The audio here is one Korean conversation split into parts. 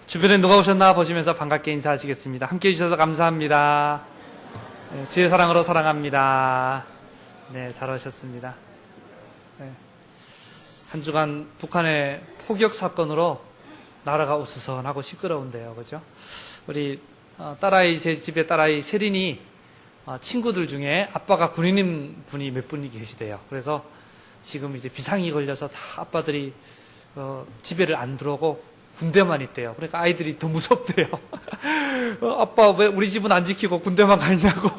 주변에 누가 오셨나 보시면서 반갑게 인사하시겠습니다. 함께해 주셔서 감사합니다. 네, 주의 사랑으로 사랑합니다. 네, 잘 오셨습니다. 네. 한 주간 북한의 포격 사건으로 나라가 우스선하고 시끄러운데요. 그죠? 우리 제 집에 딸아이 세린이 친구들 중에 아빠가 군인인 분이 몇 분이 계시대요. 그래서 지금 이제 비상이 걸려서 다 아빠들이 집에를 안 들어오고 군대만 있대요. 그러니까 아이들이 더 무섭대요. 아빠 왜 우리 집은 안 지키고 군대만 가 있냐고.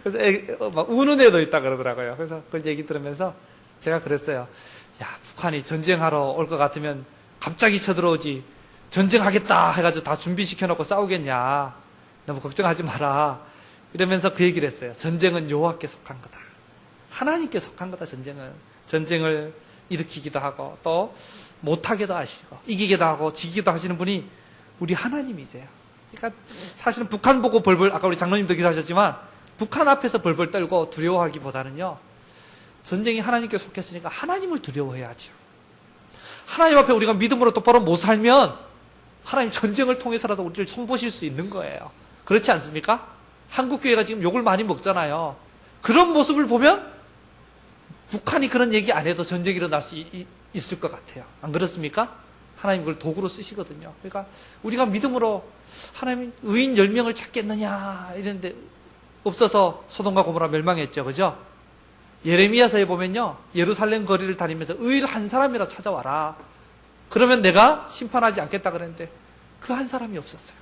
그래서 막 우는 애도 있다 그러더라고요. 그래서 그걸 얘기 들으면서 제가 그랬어요. 야, 북한이 전쟁하러 올 것 같으면 갑자기 쳐들어오지. 전쟁하겠다 해가지고 다 준비시켜놓고 싸우겠냐. 너무 걱정하지 마라. 이러면서 그 얘기를 했어요. 전쟁은 여호와께 속한 거다. 하나님께 속한 거다, 전쟁은. 전쟁을 일으키기도 하고 또 못하게도 하시고 이기기도 하고 지기도 하시는 분이 우리 하나님이세요. 그러니까 사실은 북한 보고 벌벌, 아까 우리 장로님도 기도하셨지만 북한 앞에서 벌벌 떨고 두려워하기보다는요, 전쟁이 하나님께 속했으니까 하나님을 두려워해야죠. 하나님 앞에 우리가 믿음으로 똑바로 못 살면 하나님 전쟁을 통해서라도 우리를 손보실 수 있는 거예요. 그렇지 않습니까? 한국교회가 지금 욕을 많이 먹잖아요. 그런 모습을 보면 북한이 그런 얘기 안 해도 전쟁이 일어날 수 있을 것 같아요. 안 그렇습니까? 하나님 그걸 도구로 쓰시거든요. 그러니까 우리가 믿음으로 하나님 의인 10명을 찾겠느냐 이랬는데 없어서 소돔과 고모라 멸망했죠. 그죠? 예레미야서에 보면요, 예루살렘 거리를 다니면서 의인 한 사람이라 찾아와라. 그러면 내가 심판하지 않겠다 그랬는데 그 한 사람이 없었어요.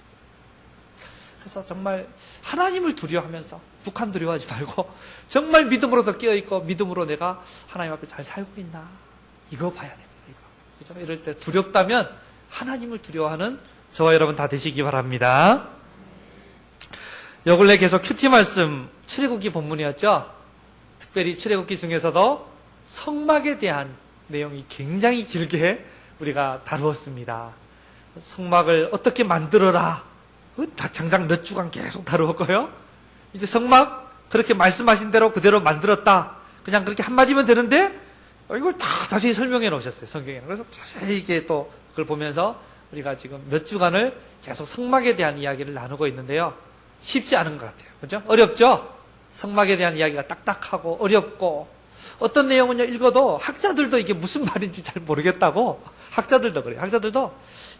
그래서 정말 하나님을 두려워하면서 북한 두려워하지 말고 정말 믿음으로 더 깨어있고 믿음으로 내가 하나님 앞에 잘 살고 있나 이거 봐야 됩니다. 이거. 그죠? 이럴 때 두렵다면 하나님을 두려워하는 저와 여러분 다 되시기 바랍니다. 요 근래 계속 큐티 말씀 출애굽기 본문이었죠. 특별히 출애굽기 중에서도 성막에 대한 내용이 굉장히 길게 우리가 다루었습니다. 성막을 어떻게 만들어라, 장장 몇 주간 계속 다루었고요. 이제 성막 그렇게 말씀하신 대로 그대로 만들었다, 그냥 그렇게 한마디면 되는데 이걸 다 자세히 설명해 놓으셨어요, 성경에는. 그래서 자세히 이게 또 그걸 보면서 우리가 지금 몇 주간을 계속 성막에 대한 이야기를 나누고 있는데요. 쉽지 않은 것 같아요. 그죠? 어렵죠? 성막에 대한 이야기가 딱딱하고 어렵고, 어떤 내용은요, 읽어도 학자들도 이게 무슨 말인지 잘 모르겠다고, 학자들도 그래요. 학자들도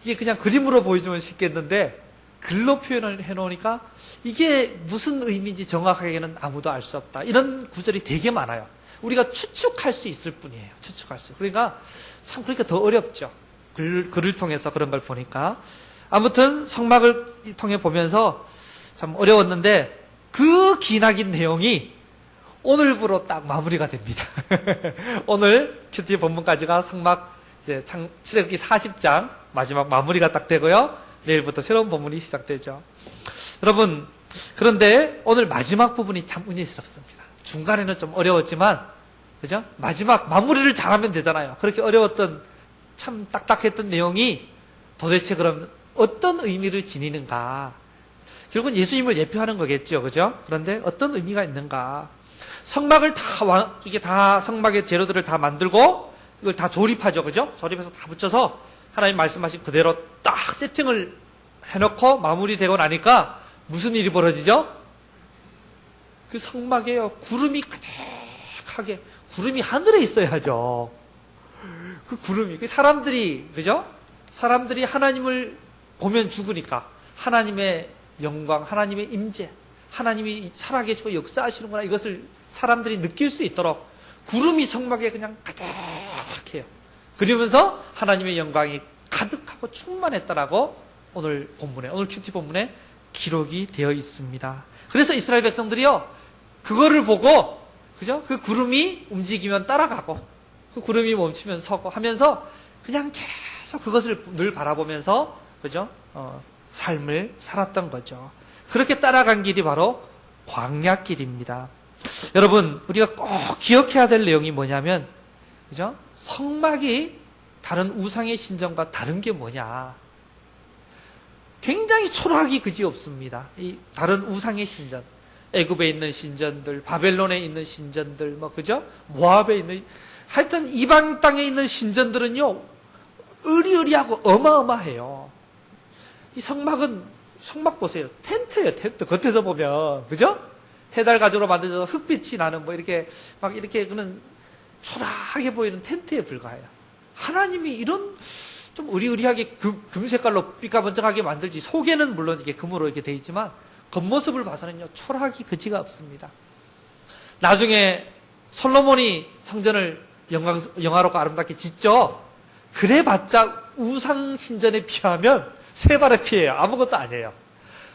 이게 그냥 그림으로 보여주면 쉽겠는데 글로 표현을 해놓으니까 이게 무슨 의미인지 정확하게는 아무도 알 수 없다, 이런 구절이 되게 많아요. 우리가 추측할 수 있을 뿐이에요. 추측할 수. 그러니까 참, 그러니까 더 어렵죠. 글을 통해서 그런 걸 보니까. 아무튼 성막을 통해 보면서 참 어려웠는데 그 기나긴 내용이 오늘부로 딱 마무리가 됩니다. 오늘 큐티 본문까지가 성막 이제 출애굽기 40장 마지막 마무리가 딱 되고요. 내일부터 새로운 본문이 시작되죠. 여러분, 그런데 오늘 마지막 부분이 참 은혜스럽습니다. 중간에는 좀 어려웠지만, 그죠? 마지막 마무리를 잘하면 되잖아요. 그렇게 어려웠던, 참 딱딱했던 내용이 도대체 그럼 어떤 의미를 지니는가? 결국은 예수님을 예표하는 거겠죠. 그죠? 그런데 어떤 의미가 있는가? 성막을 이게 다 성막의 재료들을 다 만들고 이걸 다 조립하죠. 그죠? 조립해서 다 붙여서 하나님 말씀하신 그대로 딱 세팅을 해놓고 마무리되고 나니까 무슨 일이 벌어지죠? 그 성막에요, 구름이 가득하게, 구름이 하늘에 있어야죠. 그 구름이, 그 사람들이, 그죠? 사람들이 하나님을 보면 죽으니까 하나님의 영광, 하나님의 임재, 하나님이 살아계시고 역사하시는구나, 이것을 사람들이 느낄 수 있도록 구름이 성막에 그냥 가득해요. 그러면서 하나님의 영광이 가득하고 충만했다라고 오늘 큐티 본문에 기록이 되어 있습니다. 그래서 이스라엘 백성들이요, 그거를 보고, 그죠? 그 구름이 움직이면 따라가고, 그 구름이 멈추면 서고 하면서 그냥 계속 그것을 늘 바라보면서, 그죠? 삶을 살았던 거죠. 그렇게 따라간 길이 바로 광야길입니다. 여러분, 우리가 꼭 기억해야 될 내용이 뭐냐면, 그죠? 성막이 다른 우상의 신전과 다른 게 뭐냐? 굉장히 초라하기 그지 없습니다. 이 다른 우상의 신전, 애굽에 있는 신전들, 바벨론에 있는 신전들, 그죠? 모압에 있는, 하여튼 이방 땅에 있는 신전들은요, 으리으리하고 어마어마해요. 이 성막 보세요. 텐트예요, 텐트. 겉에서 보면. 그죠? 해달 가죽으로 만들어서 흙빛이 나는 이렇게, 막 이렇게 그런 초라하게 보이는 텐트에 불과해요. 하나님이 이런 좀 으리으리하게 금 색깔로 삐까번쩍하게 만들지, 속에는 물론 이게 금으로 이렇게 돼 있지만, 겉모습을 봐서는요, 초라하기 그지가 없습니다. 나중에 솔로몬이 성전을 영화롭고 아름답게 짓죠? 그래봤자 우상신전에 비하면 세 발의 피예요. 아무것도 아니에요.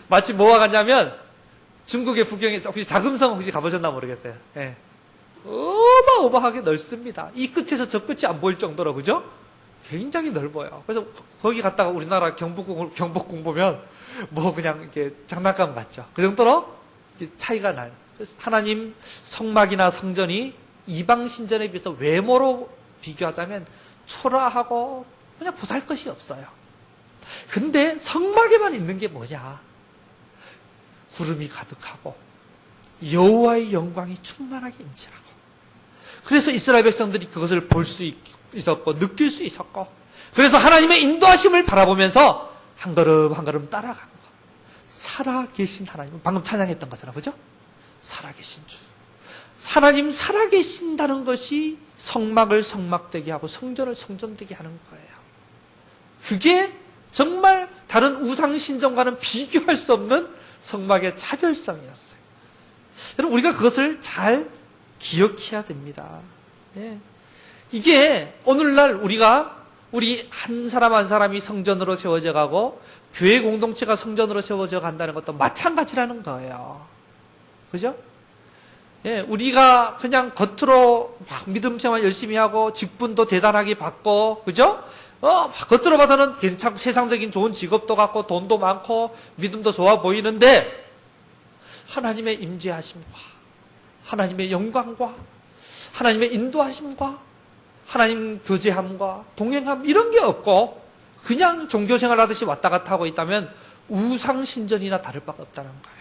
마치 뭐와 같냐면 중국의 북경에 혹시 자금성 혹시 가보셨나 모르겠어요. 예. 어마어마하게 넓습니다. 이 끝에서 저 끝이 안 보일 정도로, 그죠? 굉장히 넓어요. 그래서 거기 갔다가 우리나라 경복궁 보면 뭐 그냥 이렇게 장난감 같죠. 그 정도로 차이가 나요. 그래서 하나님 성막이나 성전이 이방 신전에 비해서 외모로 비교하자면 초라하고 그냥 보잘것이 없어요. 근데 성막에만 있는 게 뭐냐? 구름이 가득하고 여호와의 영광이 충만하게 임재하고, 그래서 이스라엘 백성들이 그것을 볼 수 있었고 느낄 수 있었고, 그래서 하나님의 인도하심을 바라보면서 한 걸음 한 걸음 따라간 거. 살아계신 하나님, 방금 찬양했던 것처럼, 그죠? 살아계신 주. 하나님 살아계신다는 것이 성막을 성막되게 하고 성전을 성전되게 하는 거예요. 그게 정말 다른 우상신전과는 비교할 수 없는 성막의 차별성이었어요. 여러분, 우리가 그것을 잘 기억해야 됩니다. 예. 이게 오늘날 우리 한 사람 한 사람이 성전으로 세워져 가고 교회 공동체가 성전으로 세워져 간다는 것도 마찬가지라는 거예요. 그죠? 예, 우리가 그냥 겉으로 막 믿음 생활 열심히 하고 직분도 대단하게 받고, 그죠? 겉으로 봐서는 괜찮고 세상적인 좋은 직업도 갖고 돈도 많고 믿음도 좋아 보이는데, 하나님의 임재하심과 하나님의 영광과 하나님의 인도하심과 하나님 교제함과 동행함, 이런 게 없고 그냥 종교생활 하듯이 왔다 갔다 하고 있다면 우상신전이나 다를 바가 없다는 거예요.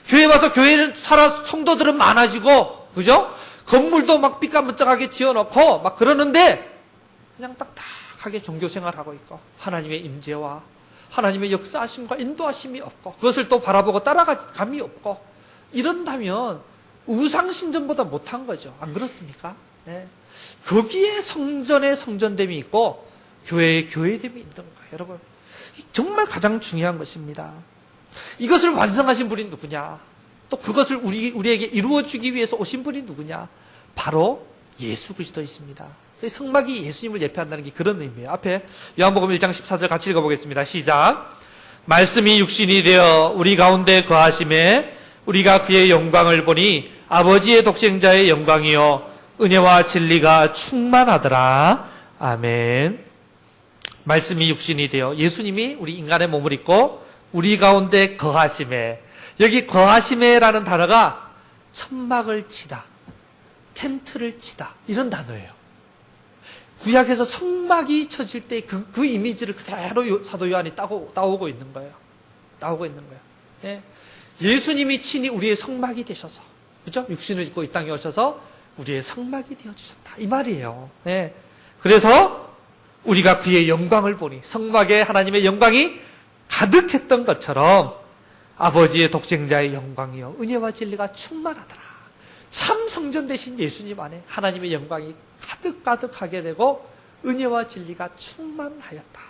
교회 와서 교회는 성도들은 많아지고, 그죠? 건물도 막 삐까번쩍하게 지어놓고 막 그러는데 그냥 딱딱하게 종교생활하고 있고 하나님의 임재와 하나님의 역사하심과 인도하심이 없고 그것을 또 바라보고 따라감이 없고, 이런다면 우상신전보다 못한 거죠. 안 그렇습니까? 네. 거기에 성전의 성전됨이 있고 교회의 교회됨이 있는 거예요. 여러분, 정말 가장 중요한 것입니다. 이것을 완성하신 분이 누구냐? 또 그것을 우리에게 이루어주기 위해서 오신 분이 누구냐? 바로 예수 그리스도이십니다. 성막이 예수님을 예표한다는 게 그런 의미예요. 앞에 요한복음 1장 14절 같이 읽어보겠습니다. 시작. 말씀이 육신이 되어 우리 가운데 거하심에 우리가 그의 영광을 보니 아버지의 독생자의 영광이요 은혜와 진리가 충만하더라. 아멘. 말씀이 육신이 되어 예수님이 우리 인간의 몸을 입고 우리 가운데 거하심에, 여기 거하심에라는 단어가 천막을 치다, 텐트를 치다, 이런 단어예요. 구약에서 성막이 쳐질 때 그 이미지를 그대로 사도 요한이 따오고 있는 거예요. 예. 예수님이 친히 우리의 성막이 되셔서, 그죠? 육신을 입고 이 땅에 오셔서 우리의 성막이 되어주셨다, 이 말이에요. 예. 그래서 우리가 그의 영광을 보니, 성막에 하나님의 영광이 가득했던 것처럼 아버지의 독생자의 영광이요 은혜와 진리가 충만하더라. 참 성전 되신 예수님 안에 하나님의 영광이 가득가득하게 되고 은혜와 진리가 충만하였다.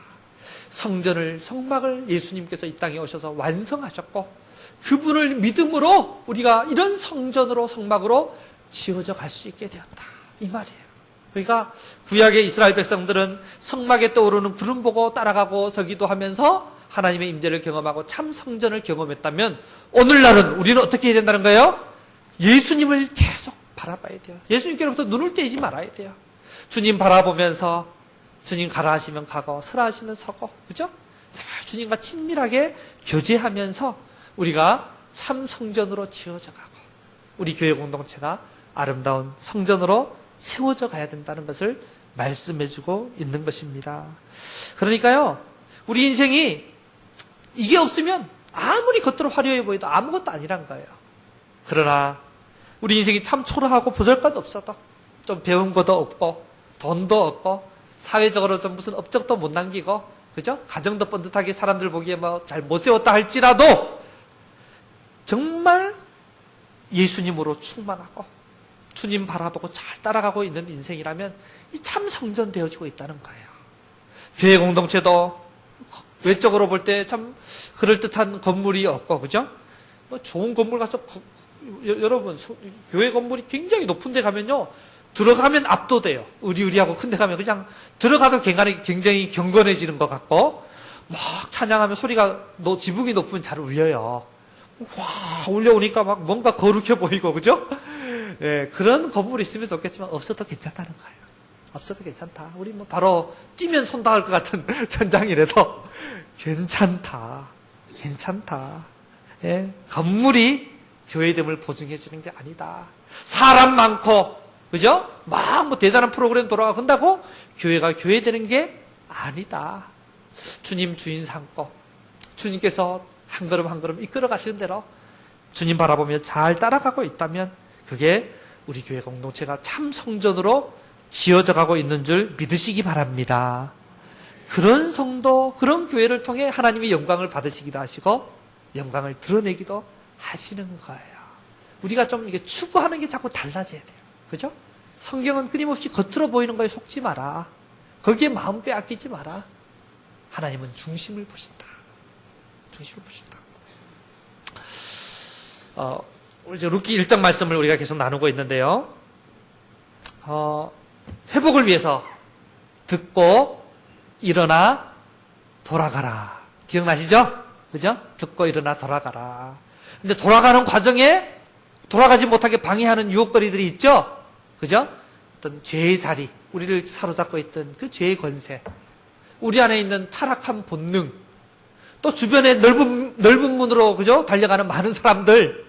성막을 예수님께서 이 땅에 오셔서 완성하셨고, 그분을 믿음으로 우리가 이런 성전으로, 성막으로 지어져 갈 수 있게 되었다, 이 말이에요. 그러니까 구약의 이스라엘 백성들은 성막에 떠오르는 구름 보고 따라가고 서기도 하면서 하나님의 임재를 경험하고 참 성전을 경험했다면, 오늘날은 우리는 어떻게 해야 된다는 거예요? 예수님을 계속 바라봐야 돼요. 예수님께로부터 눈을 떼지 말아야 돼요. 주님 바라보면서 주님 가라 하시면 가고 서라 하시면 서고, 그죠? 주님과 친밀하게 교제하면서 우리가 참 성전으로 지어져 가고 우리 교회 공동체가 아름다운 성전으로 세워져 가야 된다는 것을 말씀해주고 있는 것입니다. 그러니까요, 우리 인생이 이게 없으면 아무리 겉으로 화려해 보여도 아무것도 아니란 거예요. 그러나 우리 인생이 참 초라하고 보잘것 없어도, 좀 배운 것도 없고 돈도 없고 사회적으로 좀 무슨 업적도 못 남기고 그죠? 가정도 번듯하게 사람들 보기에 뭐 잘 못 세웠다 할지라도 정말 예수님으로 충만하고 주님 바라보고 잘 따라가고 있는 인생이라면 이 참 성전되어지고 있다는 거예요. 교회 공동체도 외적으로 볼 때 참 그럴듯한 건물이 없고, 그죠? 뭐 좋은 건물 가서, 여러분, 교회 건물이 굉장히 높은 데 가면요, 들어가면 압도돼요. 의리의리하고 큰 데 가면 그냥 들어가도 굉장히 경건해지는 것 같고, 막 찬양하면 소리가, 지붕이 높으면 잘 울려요. 와, 울려오니까 막 뭔가 거룩해 보이고, 그죠? 예, 그런 건물이 있으면 좋겠지만, 없어도 괜찮다는 거예요. 없어도 괜찮다. 우리 뭐 바로 뛰면 손 닿을 것 같은 전장이라도 괜찮다. 괜찮다. 예, 건물이 교회됨을 보증해 주는 게 아니다. 사람 많고, 그죠? 막 뭐 대단한 프로그램 돌아가고 한다고 교회가 교회되는 게 아니다. 주님 주인 삼고 주님께서 한 걸음 한 걸음 이끌어 가시는 대로 주님 바라보며 잘 따라가고 있다면 그게 우리 교회 공동체가 참 성전으로 지어져 가고 있는 줄 믿으시기 바랍니다. 그런 성도, 그런 교회를 통해 하나님이 영광을 받으시기도 하시고 영광을 드러내기도 하시는 거예요. 우리가 좀 이게 추구하는 게 자꾸 달라져야 돼요. 그죠? 성경은 끊임없이 겉으로 보이는 거에 속지 마라. 거기에 마음 빼앗기지 마라. 하나님은 중심을 보신다. 중심을 보신다. 이제 룻기 1장 말씀을 우리가 계속 나누고 있는데요. 회복을 위해서 듣고 일어나 돌아가라. 기억나시죠? 그죠? 듣고 일어나 돌아가라. 근데 돌아가는 과정에 돌아가지 못하게 방해하는 유혹거리들이 있죠? 그죠? 어떤 죄의 자리, 우리를 사로잡고 있던 그 죄의 권세, 우리 안에 있는 타락한 본능, 또 주변에 넓은 문으로, 그죠? 달려가는 많은 사람들,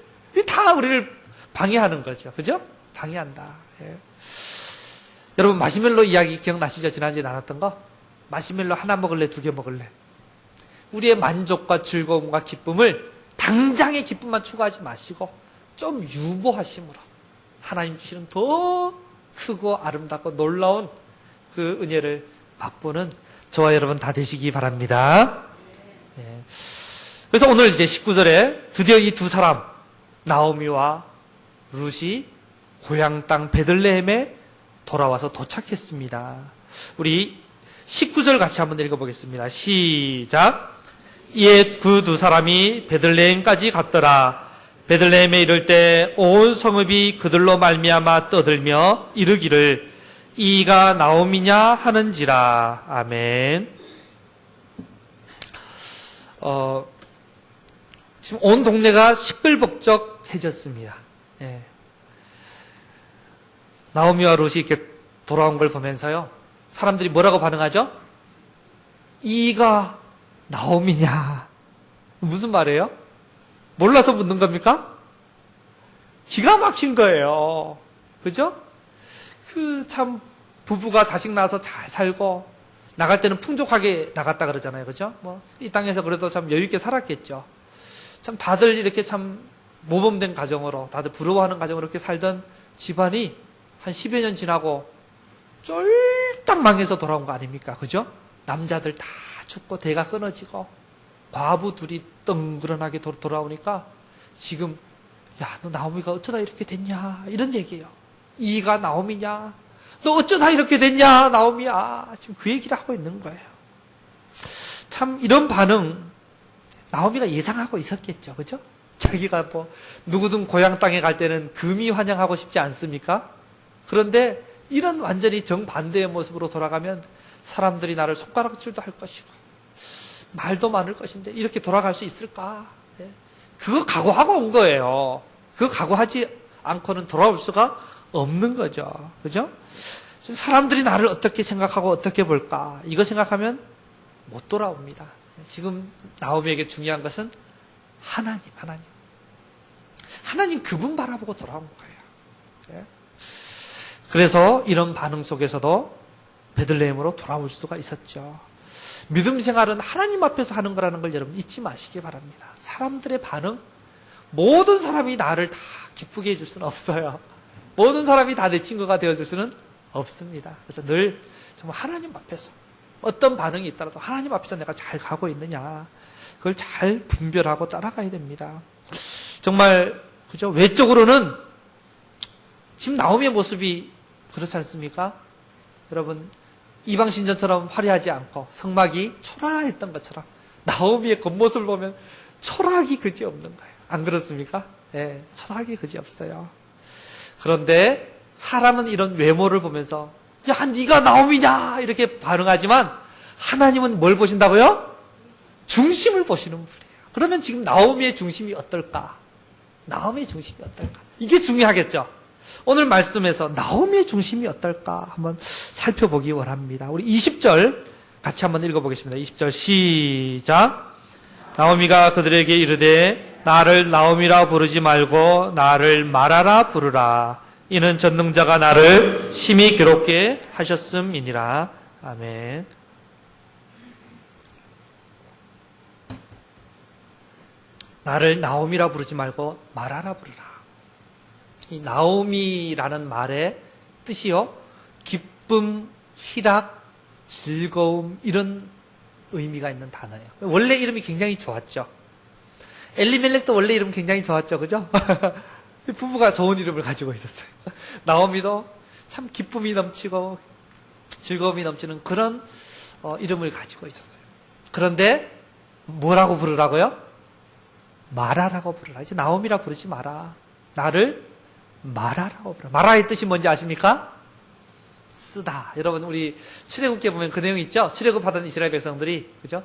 다 우리를 방해하는 거죠. 그죠? 방해한다. 예. 여러분, 마시멜로 이야기 기억나시죠? 지난주에 나눴던 거? 마시멜로 하나 먹을래, 2개 먹을래? 우리의 만족과 즐거움과 기쁨을 당장의 기쁨만 추구하지 마시고 좀 유보하심으로 하나님 주시는 더 크고 아름답고 놀라운 그 은혜를 맛보는 저와 여러분 다 되시기 바랍니다. 네. 그래서 오늘 이제 19절에 드디어 이 두 사람 나오미와 룻이 고향 땅 베들레헴에 돌아와서 도착했습니다. 우리 19절 같이 한번 읽어보겠습니다. 시작. 이에 그 두 사람이 베들레헴까지 갔더라. 베들레헴에 이를 때 온 성읍이 그들로 말미암아 떠들며 이르기를 이가 나옴이냐 하는지라. 아멘. 지금 온 동네가 시끌벅적해졌습니다. 예. 나오미와 룻이 이렇게 돌아온 걸 보면서요, 사람들이 뭐라고 반응하죠? 이가 나옴이냐? 무슨 말이에요? 몰라서 묻는 겁니까? 기가 막힌 거예요. 그죠? 참 부부가 자식 낳아서 잘 살고 나갈 때는 풍족하게 나갔다 그러잖아요. 그죠? 이 땅에서 그래도 참 여유 있게 살았겠죠. 참 다들 이렇게 참 모범된 가정으로, 다들 부러워하는 가정으로 이렇게 살던 집안이 한 10여 년 지나고 쫄딱 망해서 돌아온 거 아닙니까? 그죠? 남자들 다 죽고 대가 끊어지고 과부 둘이 덩그러나게 돌아오니까 지금 야, 너 나오미가 어쩌다 이렇게 됐냐? 이런 얘기예요. 이가 나오미냐? 너 어쩌다 이렇게 됐냐? 나오미야. 지금 그 얘기를 하고 있는 거예요. 참 이런 반응 나오미가 예상하고 있었겠죠. 그죠? 자기가 누구든 고향 땅에 갈 때는 금이 환영하고 싶지 않습니까? 그런데 이런 완전히 정반대의 모습으로 돌아가면 사람들이 나를 손가락질도 할 것이고 말도 많을 것인데 이렇게 돌아갈 수 있을까? 네. 그거 각오하고 온 거예요. 그거 각오하지 않고는 돌아올 수가 없는 거죠. 그죠? 사람들이 나를 어떻게 생각하고 어떻게 볼까? 이거 생각하면 못 돌아옵니다. 지금 나오미에게 중요한 것은 하나님. 하나님 그분 바라보고 돌아온 거예요. 네. 그래서 이런 반응 속에서도 베들레헴으로 돌아올 수가 있었죠. 믿음 생활은 하나님 앞에서 하는 거라는 걸 여러분 잊지 마시기 바랍니다. 사람들의 반응, 모든 사람이 나를 다 기쁘게 해줄 수는 없어요. 모든 사람이 다 내 친구가 되어줄 수는 없습니다. 그래서 늘 정말 하나님 앞에서 어떤 반응이 있더라도 하나님 앞에서 내가 잘 가고 있느냐, 그걸 잘 분별하고 따라가야 됩니다. 정말 그죠? 외적으로는 지금 나오미의 모습이 그렇지 않습니까? 여러분, 이방신전처럼 화려하지 않고 성막이 초라했던 것처럼 나오미의 겉모습을 보면 초라하기 그지 없는 거예요. 안 그렇습니까? 예, 초라하기 그지 없어요. 그런데 사람은 이런 외모를 보면서 야, 네가 나오미냐 이렇게 반응하지만 하나님은 뭘 보신다고요? 중심을 보시는 분이에요. 그러면 지금 나오미의 중심이 어떨까? 나오미의 중심이 어떨까? 이게 중요하겠죠? 오늘 말씀에서 나오미의 중심이 어떨까 한번 살펴보기 원합니다. 우리 20절 같이 한번 읽어보겠습니다. 20절 시작. 나오미가 그들에게 이르되 나를 나오미라 부르지 말고 나를 마라라 부르라. 이는 전능자가 나를 심히 괴롭게 하셨음이니라. 아멘. 나를 나오미라 부르지 말고 마라라 부르라. 이 나오미라는 말의 뜻이요, 기쁨, 희락, 즐거움, 이런 의미가 있는 단어예요. 원래 이름이 굉장히 좋았죠. 엘리멜렉도 원래 이름 굉장히 좋았죠, 그죠? 부부가 좋은 이름을 가지고 있었어요. 나오미도 참 기쁨이 넘치고 즐거움이 넘치는 그런 이름을 가지고 있었어요. 그런데 뭐라고 부르라고요? 마라라고 부르라. 이제 나오미라 부르지 마라. 나를 마라라고 부르라. 마라의 뜻이 뭔지 아십니까? 쓰다. 여러분, 우리 출애굽기에 보면 그 내용이 있죠? 출애굽하던 이스라엘 백성들이, 그죠?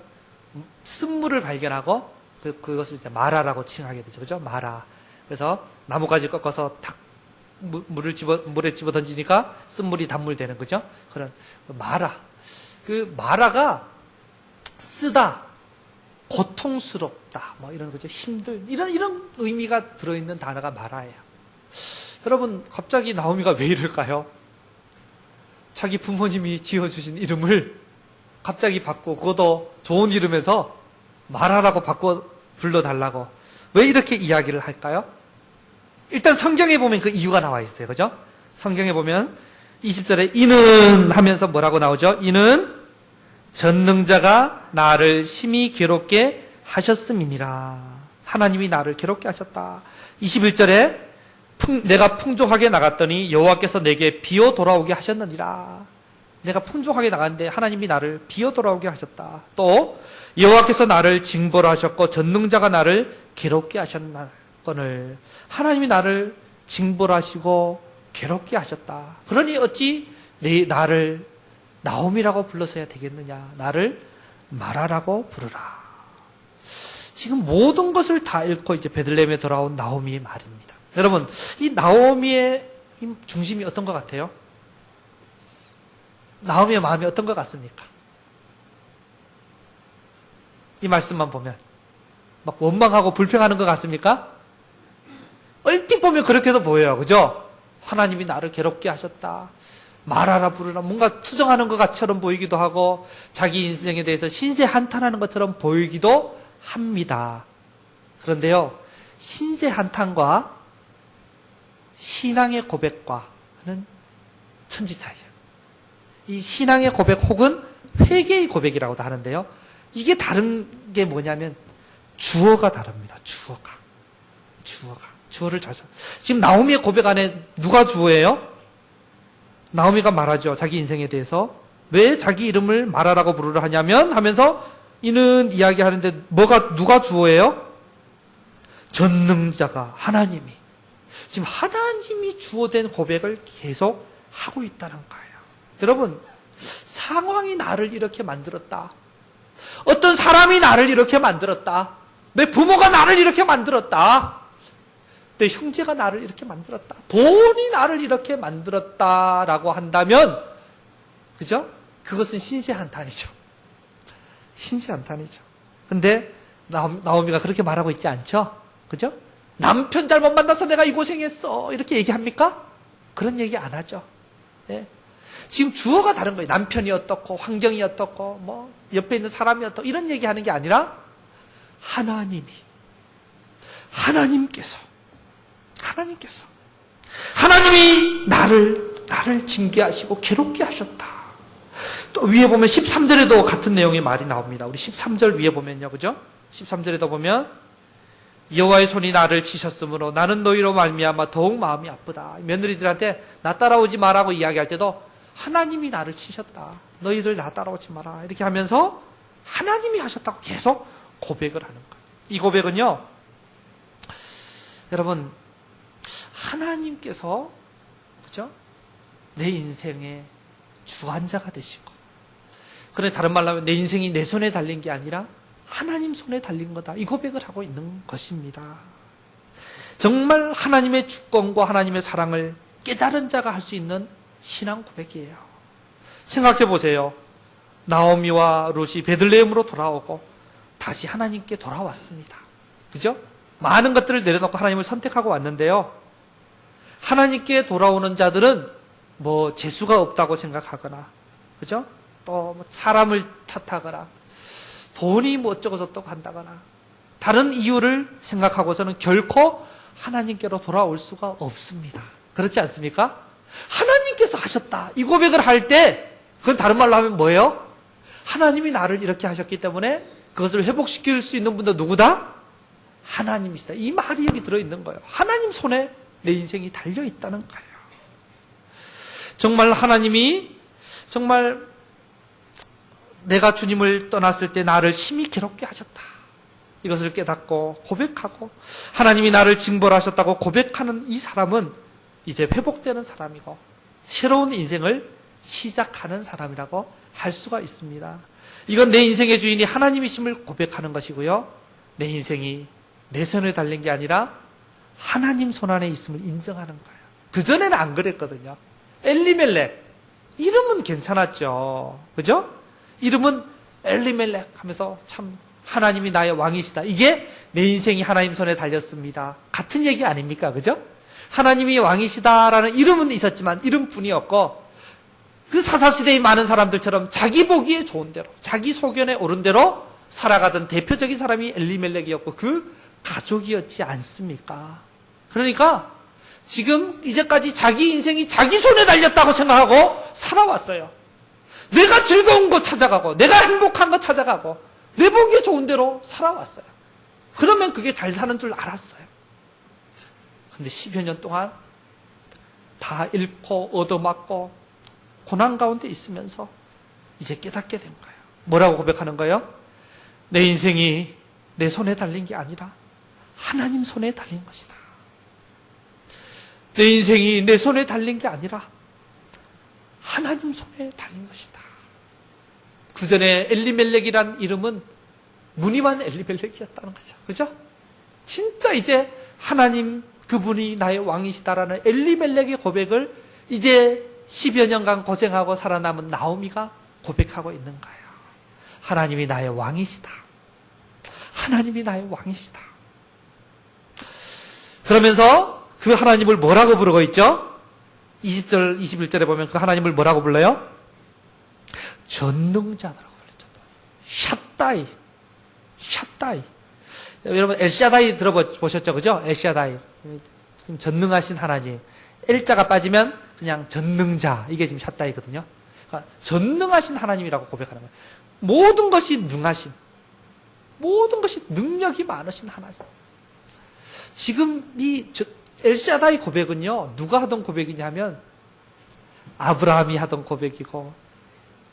쓴물을 발견하고 그것을 이제 마라라고 칭하게 되죠. 그죠? 마라. 그래서 나뭇가지 꺾어서 탁 물에 집어 던지니까 쓴물이 단물 되는, 거죠? 그런 마라. 그 마라가 쓰다, 고통스럽다, 뭐 이런 거죠. 이런 의미가 들어있는 단어가 마라예요. 여러분, 갑자기 나오미가 왜 이럴까요? 자기 부모님이 지어주신 이름을 갑자기 바꾸고, 그것도 좋은 이름에서 마라라고 바꿔 불러달라고. 왜 이렇게 이야기를 할까요? 일단 성경에 보면 그 이유가 나와 있어요. 그죠? 성경에 보면 20절에 이는 하면서 뭐라고 나오죠? 이는 전능자가 나를 심히 괴롭게 하셨음이니라. 하나님이 나를 괴롭게 하셨다. 21절에 내가 풍족하게 나갔더니 여호와께서 내게 비어 돌아오게 하셨느니라. 내가 풍족하게 나갔는데 하나님이 나를 비어 돌아오게 하셨다. 또 여호와께서 나를 징벌 하셨고 전능자가 나를 괴롭게 하셨거늘. 하나님이 나를 징벌하시고 괴롭게 하셨다. 그러니 어찌 나를 나오미라고 불러서야 되겠느냐. 나를 마라라고 부르라. 지금 모든 것을 다 잃고 이제 베들레헴에 돌아온 나오미의 말입니다. 여러분, 이 나오미의 중심이 어떤 것 같아요? 나오미의 마음이 어떤 것 같습니까? 이 말씀만 보면 막 원망하고 불평하는 것 같습니까? 얼핏 보면 그렇게도 보여요. 그죠? 하나님이 나를 괴롭게 하셨다. 말하라 부르라. 뭔가 투정하는 것처럼 보이기도 하고 자기 인생에 대해서 신세한탄하는 것처럼 보이기도 합니다. 그런데요, 신세한탄과 신앙의 고백과는 천지 차이예요. 이 신앙의 고백 혹은 회개의 고백이라고도 하는데요, 이게 다른 게 뭐냐면 주어가 다릅니다. 주어를 잘 써. 지금 나오미의 고백 안에 누가 주어예요? 나오미가 말하죠. 자기 인생에 대해서. 왜 자기 이름을 마라라고 부르라 하냐면 하면서 이는 이야기하는데 누가 주어예요? 전능자가 하나님이. 지금 하나님이 주어된 고백을 계속 하고 있다는 거예요. 여러분, 상황이 나를 이렇게 만들었다. 어떤 사람이 나를 이렇게 만들었다. 내 부모가 나를 이렇게 만들었다. 내 형제가 나를 이렇게 만들었다. 돈이 나를 이렇게 만들었다라고 한다면, 그죠? 그것은 신세한탄이죠. 신세한탄이죠. 근데 나오미가 그렇게 말하고 있지 않죠? 그죠? 남편 잘못 만나서 내가 이 고생했어. 이렇게 얘기합니까? 그런 얘기 안 하죠. 예. 지금 주어가 다른 거예요. 남편이 어떻고, 환경이 어떻고, 뭐, 옆에 있는 사람이 어떻고, 이런 얘기 하는 게 아니라, 하나님이 나를 징계하시고 괴롭게 하셨다. 또 위에 보면 13절에도 같은 내용의 말이 나옵니다. 우리 13절 위에 보면요. 그죠? 13절에도 보면 여호와의 손이 나를 치셨으므로 나는 너희로 말미암아 더욱 마음이 아프다. 며느리들한테 나 따라오지 마라고 이야기할 때도 하나님이 나를 치셨다. 너희들 나 따라오지 마라. 이렇게 하면서 하나님이 하셨다고 계속 고백을 하는 거예요. 이 고백은요. 여러분 하나님께서 그죠? 내 인생의 주관자가 되시고 그래 다른 말로 하면 내 인생이 내 손에 달린 게 아니라 하나님 손에 달린 거다. 이 고백을 하고 있는 것입니다. 정말 하나님의 주권과 하나님의 사랑을 깨달은 자가 할 수 있는 신앙 고백이에요. 생각해 보세요. 나오미와 룻이 베들레헴으로 돌아오고 다시 하나님께 돌아왔습니다. 그죠? 많은 것들을 내려놓고 하나님을 선택하고 왔는데요. 하나님께 돌아오는 자들은 뭐 재수가 없다고 생각하거나 그죠? 또 사람을 탓하거나 돈이 뭐 어쩌고 저쩌고 한다거나 다른 이유를 생각하고서는 결코 하나님께로 돌아올 수가 없습니다. 그렇지 않습니까? 하나님께서 하셨다. 이 고백을 할 때 그건 다른 말로 하면 뭐예요? 하나님이 나를 이렇게 하셨기 때문에 그것을 회복시킬 수 있는 분도 누구다? 하나님이시다. 이 말이 여기 들어있는 거예요. 하나님 손에 내 인생이 달려있다는 거예요. 정말 하나님이 정말 내가 주님을 떠났을 때 나를 심히 괴롭게 하셨다. 이것을 깨닫고 고백하고 하나님이 나를 징벌하셨다고 고백하는 이 사람은 이제 회복되는 사람이고 새로운 인생을 시작하는 사람이라고 할 수가 있습니다. 이건 내 인생의 주인이 하나님이심을 고백하는 것이고요. 내 인생이 내 손에 달린 게 아니라 하나님 손 안에 있음을 인정하는 거예요. 그전에는 안 그랬거든요. 엘리멜렉 이름은 괜찮았죠. 그죠? 이름은 엘리멜렉 하면서 참 하나님이 나의 왕이시다. 이게 내 인생이 하나님 손에 달렸습니다. 같은 얘기 아닙니까? 그죠? 하나님이 왕이시다라는 이름은 있었지만 이름뿐이었고 그 사사시대의 많은 사람들처럼 자기 보기에 좋은 대로 자기 소견에 옳은 대로 살아가던 대표적인 사람이 엘리멜렉이었고 그 가족이었지 않습니까? 그러니까 지금 이제까지 자기 인생이 자기 손에 달렸다고 생각하고 살아왔어요. 내가 즐거운 거 찾아가고 내가 행복한 거 찾아가고 내 보기에 좋은 대로 살아왔어요. 그러면 그게 잘 사는 줄 알았어요. 근데 10여 년 동안 다 잃고 얻어맞고 고난 가운데 있으면서 이제 깨닫게 된 거예요. 뭐라고 고백하는 거예요? 내 인생이 내 손에 달린 게 아니라 하나님 손에 달린 것이다. 내 인생이 내 손에 달린 게 아니라 하나님 손에 달린 것이다. 그 전에 엘리멜렉이란 이름은 무늬만 엘리멜렉이었다는 거죠. 그죠? 진짜 이제 하나님 그분이 나의 왕이시다라는 엘리멜렉의 고백을 이제 10여 년간 고생하고 살아남은 나오미가 고백하고 있는 거예요. 하나님이 나의 왕이시다. 하나님이 나의 왕이시다. 그러면서 그 하나님을 뭐라고 부르고 있죠? 20절, 21절에 보면 그 하나님을 뭐라고 불러요? 전능자라고 불렀죠. 샷다이. 샷다이. 여러분 엘샤다이 들어보셨죠? 그죠? 엘샤다이. 전능하신 하나님. 엘자가 빠지면 그냥 전능자. 이게 지금 샷다이거든요. 그러니까 전능하신 하나님이라고 고백하는 거예요. 모든 것이 능하신, 모든 것이 능력이 많으신 하나님. 지금 이 엘샤다이 고백은요, 누가 하던 고백이냐면 아브라함이 하던 고백이고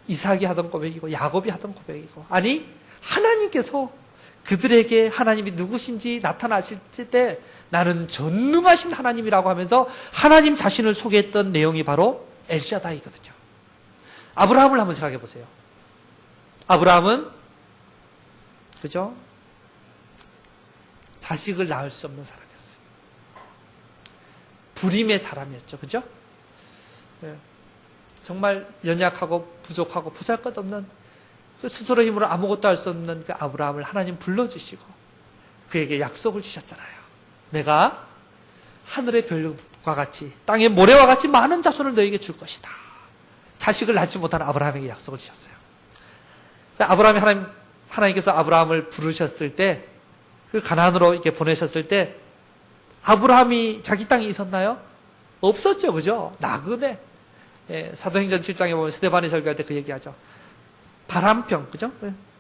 이삭이 하던 고백이고 야곱이 하던 고백이고, 아니 하나님께서 그들에게 하나님이 누구신지 나타나실 때 나는 전능하신 하나님이라고 하면서 하나님 자신을 소개했던 내용이 바로 엘샤다이거든요. 아브라함을 한번 생각해 보세요. 아브라함은 그죠? 자식을 낳을 수 없는 사람이었어요. 불임의 사람이었죠. 그죠? 네. 정말 연약하고 부족하고 보잘것없는 그 스스로 힘으로 아무것도 할 수 없는 그 아브라함을 하나님 불러주시고 그에게 약속을 주셨잖아요. 내가 하늘의 별과 같이 땅의 모래와 같이 많은 자손을 너에게 줄 것이다. 자식을 낳지 못한 아브라함에게 약속을 주셨어요. 아브라함이 하나님께서 아브라함을 부르셨을 때, 그 가나안으로 이렇게 보내셨을 때 아브라함이 자기 땅에 있었나요? 없었죠. 그죠? 나그네. 예, 사도행전 7장에 보면 스데반이 설교할 때 그 얘기하죠. 발 한 평, 그죠?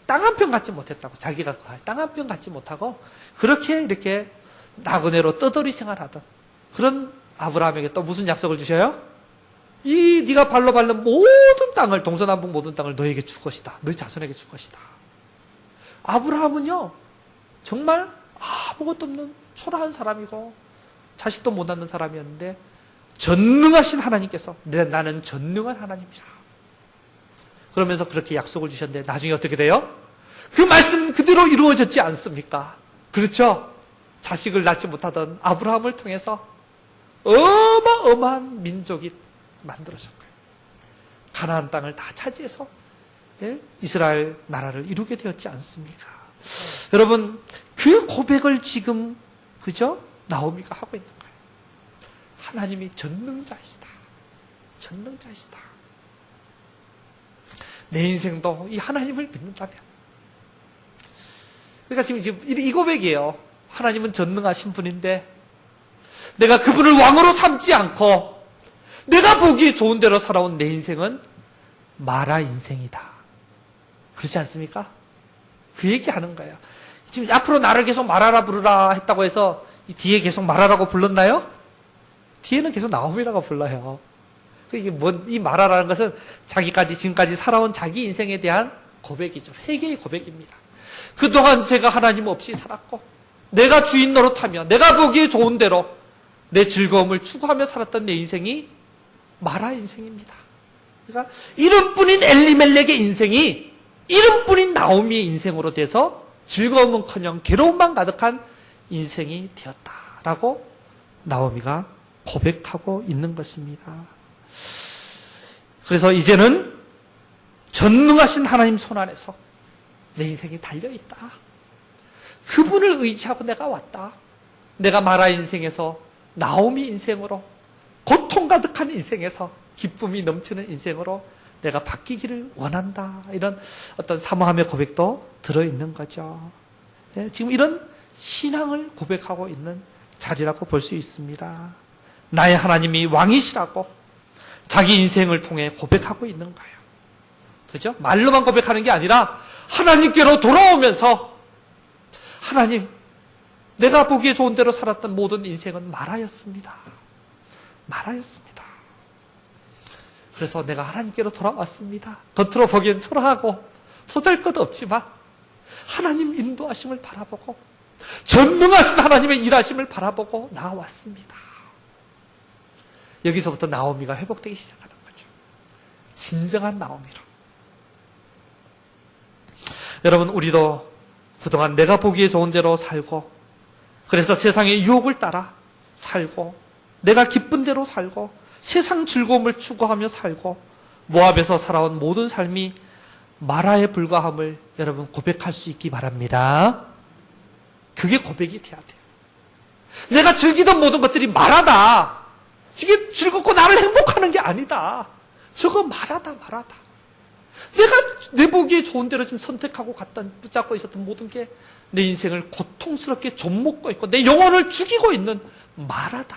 땅 한 평 갖지 못했다고. 자기가 땅 한 평 갖지 못하고 그렇게 이렇게 나그네로 떠돌이 생활하던 그런 아브라함에게 또 무슨 약속을 주셔요? 이 네가 발로 밟는 모든 땅을, 동서남북 모든 땅을 너에게 줄 것이다. 너희 자손에게 줄 것이다. 아브라함은요, 정말 아무것도 없는 초라한 사람이고 자식도 못 낳는 사람이었는데 전능하신 하나님께서 나는 전능한 하나님이라 그러면서 그렇게 약속을 주셨는데 나중에 어떻게 돼요? 그 말씀 그대로 이루어졌지 않습니까? 그렇죠? 자식을 낳지 못하던 아브라함을 통해서 어마어마한 민족이 만들어졌고요. 가나안 땅을 다 차지해서 이스라엘 나라를 이루게 되었지 않습니까? 여러분, 그 고백을 지금 그죠? 나오미가 하고 있는 거예요. 하나님이 전능자이시다. 전능자이시다. 내 인생도 이 하나님을 믿는다면. 그러니까 지금 이 고백이에요. 하나님은 전능하신 분인데 내가 그분을 왕으로 삼지 않고 내가 보기 좋은 대로 살아온 내 인생은 마라 인생이다. 그렇지 않습니까? 그 얘기하는 거예요. 지금 앞으로 나를 계속 마라라 부르라 했다고 해서 이 뒤에 계속 마라라고 불렀나요? 뒤에는 계속 나오미라고 불러요. 이게 이 마라라는 것은 지금까지 살아온 자기 인생에 대한 고백이죠. 회개의 고백입니다. 그동안 제가 하나님 없이 살았고 내가 주인 노릇하며 내가 보기에 좋은 대로 내 즐거움을 추구하며 살았던 내 인생이 마라 인생입니다. 그러니까 이름뿐인 엘리멜렉의 인생이 이름뿐인 나오미의 인생으로 돼서 즐거움은커녕 괴로움만 가득한 인생이 되었다라고 나오미가 고백하고 있는 것입니다. 그래서 이제는 전능하신 하나님 손안에서 내 인생이 달려있다. 그분을 의지하고 내가 왔다. 내가 마라 인생에서 나오미 인생으로 고통 가득한 인생에서 기쁨이 넘치는 인생으로 내가 바뀌기를 원한다. 이런 어떤 사모함의 고백도 들어있는 거죠. 지금 이런 신앙을 고백하고 있는 자리라고 볼 수 있습니다. 나의 하나님이 왕이시라고 자기 인생을 통해 고백하고 있는 거예요. 그죠? 말로만 고백하는 게 아니라 하나님께로 돌아오면서 하나님, 내가 보기에 좋은 대로 살았던 모든 인생은 마라였습니다. 마라였습니다. 그래서 내가 하나님께로 돌아왔습니다. 겉으로 보기엔 초라하고 보잘것없지만 하나님 인도하심을 바라보고 전능하신 하나님의 일하심을 바라보고 나왔습니다. 여기서부터 나오미가 회복되기 시작하는 거죠. 진정한 나오미로. 여러분, 우리도 그동안 내가 보기에 좋은 대로 살고 그래서 세상의 유혹을 따라 살고 내가 기쁜 대로 살고 세상 즐거움을 추구하며 살고 모압에서 살아온 모든 삶이 마라에 불과함을 여러분 고백할 수 있기 바랍니다. 그게 고백이 돼야 돼요. 내가 즐기던 모든 것들이 마라다. 이게 즐겁고 나를 행복하는 게 아니다. 저거 마라다. 내가 내 보기에 좋은 대로 지금 선택하고 붙잡고 있었던 모든 게 내 인생을 고통스럽게 좀먹고 있고 내 영혼을 죽이고 있는 마라다.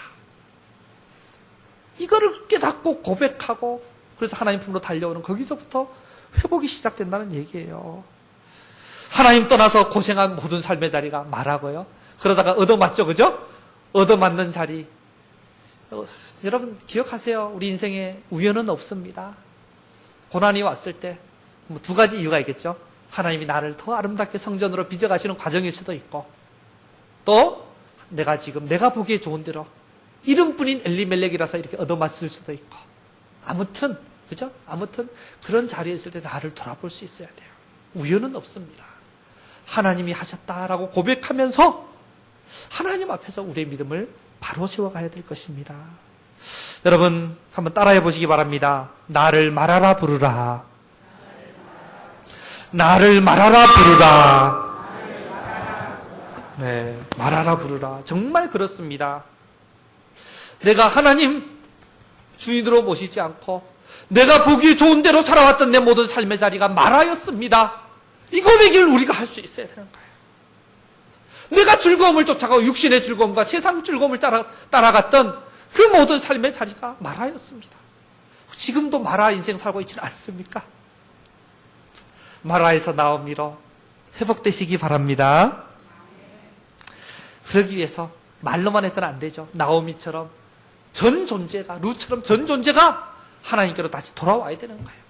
이거를 깨닫고 고백하고 그래서 하나님 품으로 달려오는 거기서부터 회복이 시작된다는 얘기예요. 하나님 떠나서 고생한 모든 삶의 자리가 마라고요. 그러다가 얻어맞죠, 그죠? 얻어맞는 자리. 여러분 기억하세요. 우리 인생에 우연은 없습니다. 고난이 왔을 때 두 가지 이유가 있겠죠. 하나님이 나를 더 아름답게 성전으로 빚어가시는 과정일 수도 있고 또 내가 보기에 좋은 대로 이름뿐인 엘리멜렉이라서 이렇게 얻어맞을 수도 있고 아무튼 그죠? 아무튼 그런 자리에 있을 때 나를 돌아볼 수 있어야 돼요. 우연은 없습니다. 하나님이 하셨다라고 고백하면서 하나님 앞에서 우리의 믿음을 바로 세워가야 될 것입니다. 여러분 한번 따라해 보시기 바랍니다. 나를 말하라 부르라. 나를 말하라 부르라. 네, 말하라 부르라. 정말 그렇습니다. 내가 하나님 주인으로 모시지 않고 내가 보기 좋은 대로 살아왔던 내 모든 삶의 자리가 마라였습니다. 이 고백을 우리가 할 수 있어야 되는 거예요. 내가 즐거움을 쫓아가고 육신의 즐거움과 세상 즐거움을 따라갔던 그 모든 삶의 자리가 마라였습니다. 지금도 마라 인생 살고 있지는 않습니까? 마라에서 나오미로 회복되시기 바랍니다. 그러기 위해서 말로만 해서는 안 되죠. 나오미처럼 전 존재가, 루처럼 전 존재가 하나님께로 다시 돌아와야 되는 거예요.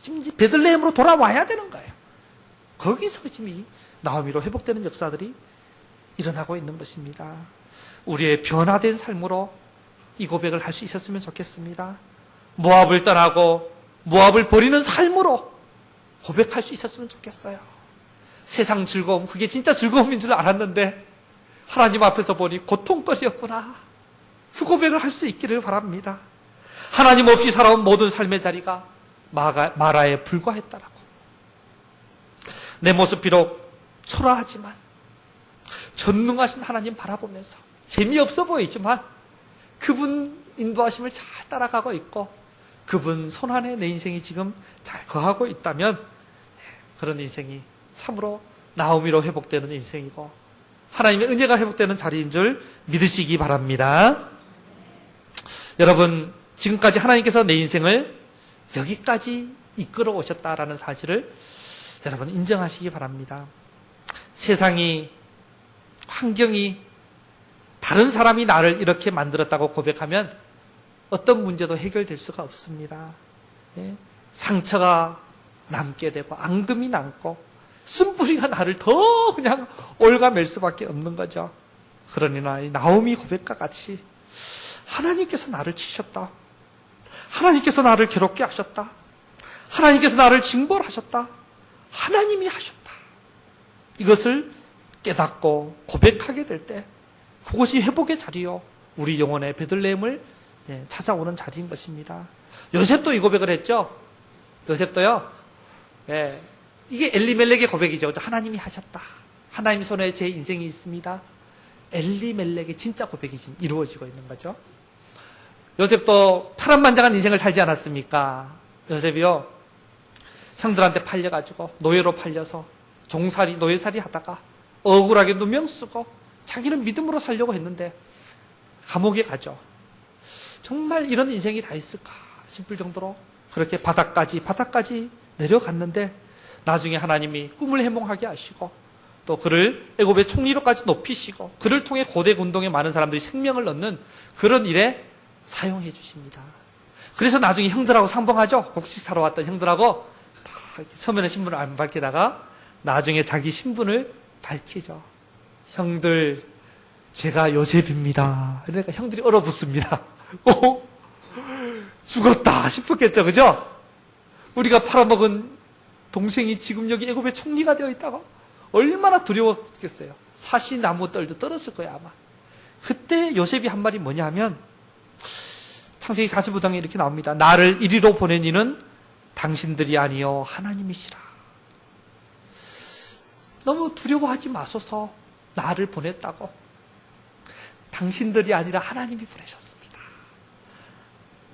지금 베들레헴으로 돌아와야 되는 거예요. 거기서 지금 이 나오미로 회복되는 역사들이 일어나고 있는 것입니다. 우리의 변화된 삶으로 이 고백을 할 수 있었으면 좋겠습니다. 모압을 떠나고 모압을 버리는 삶으로 고백할 수 있었으면 좋겠어요. 세상 즐거움, 그게 진짜 즐거움인 줄 알았는데 하나님 앞에서 보니 고통거리였구나. 그 고백을 할 수 있기를 바랍니다. 하나님 없이 살아온 모든 삶의 자리가 마라에 불과했다라고. 내 모습 비록 초라하지만 전능하신 하나님 바라보면서 재미없어 보이지만 그분 인도하심을 잘 따라가고 있고 그분 손안에 내 인생이 지금 잘 거하고 있다면 그런 인생이 참으로 나오미로 회복되는 인생이고 하나님의 은혜가 회복되는 자리인 줄 믿으시기 바랍니다. 여러분, 지금까지 하나님께서 내 인생을 여기까지 이끌어 오셨다라는 사실을 여러분 인정하시기 바랍니다. 세상이, 환경이, 다른 사람이 나를 이렇게 만들었다고 고백하면 어떤 문제도 해결될 수가 없습니다. 상처가 남게 되고 앙금이 남고 쓴뿌리가 나를 더 그냥 올가맬 수밖에 없는 거죠. 그러나 이 나오미 고백과 같이 하나님께서 나를 치셨다. 하나님께서 나를 괴롭게 하셨다. 하나님께서 나를 징벌하셨다. 하나님이 하셨다. 이것을 깨닫고 고백하게 될 때 그것이 회복의 자리요. 우리 영혼의 베들레헴을 찾아오는 자리인 것입니다. 요셉도 이 고백을 했죠. 요셉도요. 이게 엘리멜렉의 고백이죠. 하나님이 하셨다. 하나님 손에 제 인생이 있습니다. 엘리멜렉의 진짜 고백이 지금 이루어지고 있는 거죠. 요셉도 파란만장한 인생을 살지 않았습니까? 요셉이요. 형들한테 팔려가지고 노예로 팔려서 종살이, 노예살이 하다가 억울하게 누명 쓰고 자기는 믿음으로 살려고 했는데 감옥에 가죠. 정말 이런 인생이 다 있을까 싶을 정도로 그렇게 바닥까지 내려갔는데 나중에 하나님이 꿈을 해몽하게 하시고 또 그를 애굽의 총리로까지 높이시고 그를 통해 고대 군동에 많은 사람들이 생명을 얻는 그런 일에 사용해 주십니다. 그래서 나중에 형들하고 상봉하죠. 곡식 사러 왔던 형들하고 다 처음에는 신분을 안 밝히다가 나중에 자기 신분을 밝히죠. 형들, 제가 요셉입니다. 그러니까 형들이 얼어붙습니다. 죽었다 싶었겠죠, 그죠? 우리가 팔아먹은 동생이 지금 여기 애굽의 총리가 되어 있다가 얼마나 두려웠겠어요. 사시나무 떨도 떨었을 거예요, 아마. 그때 요셉이 한 말이 뭐냐 하면 창세기 45장에 이렇게 나옵니다. 나를 이리로 보낸 이는 당신들이 아니요 하나님이시라. 너무 두려워하지 마소서. 나를 보냈다고. 당신들이 아니라 하나님이 보내셨습니다.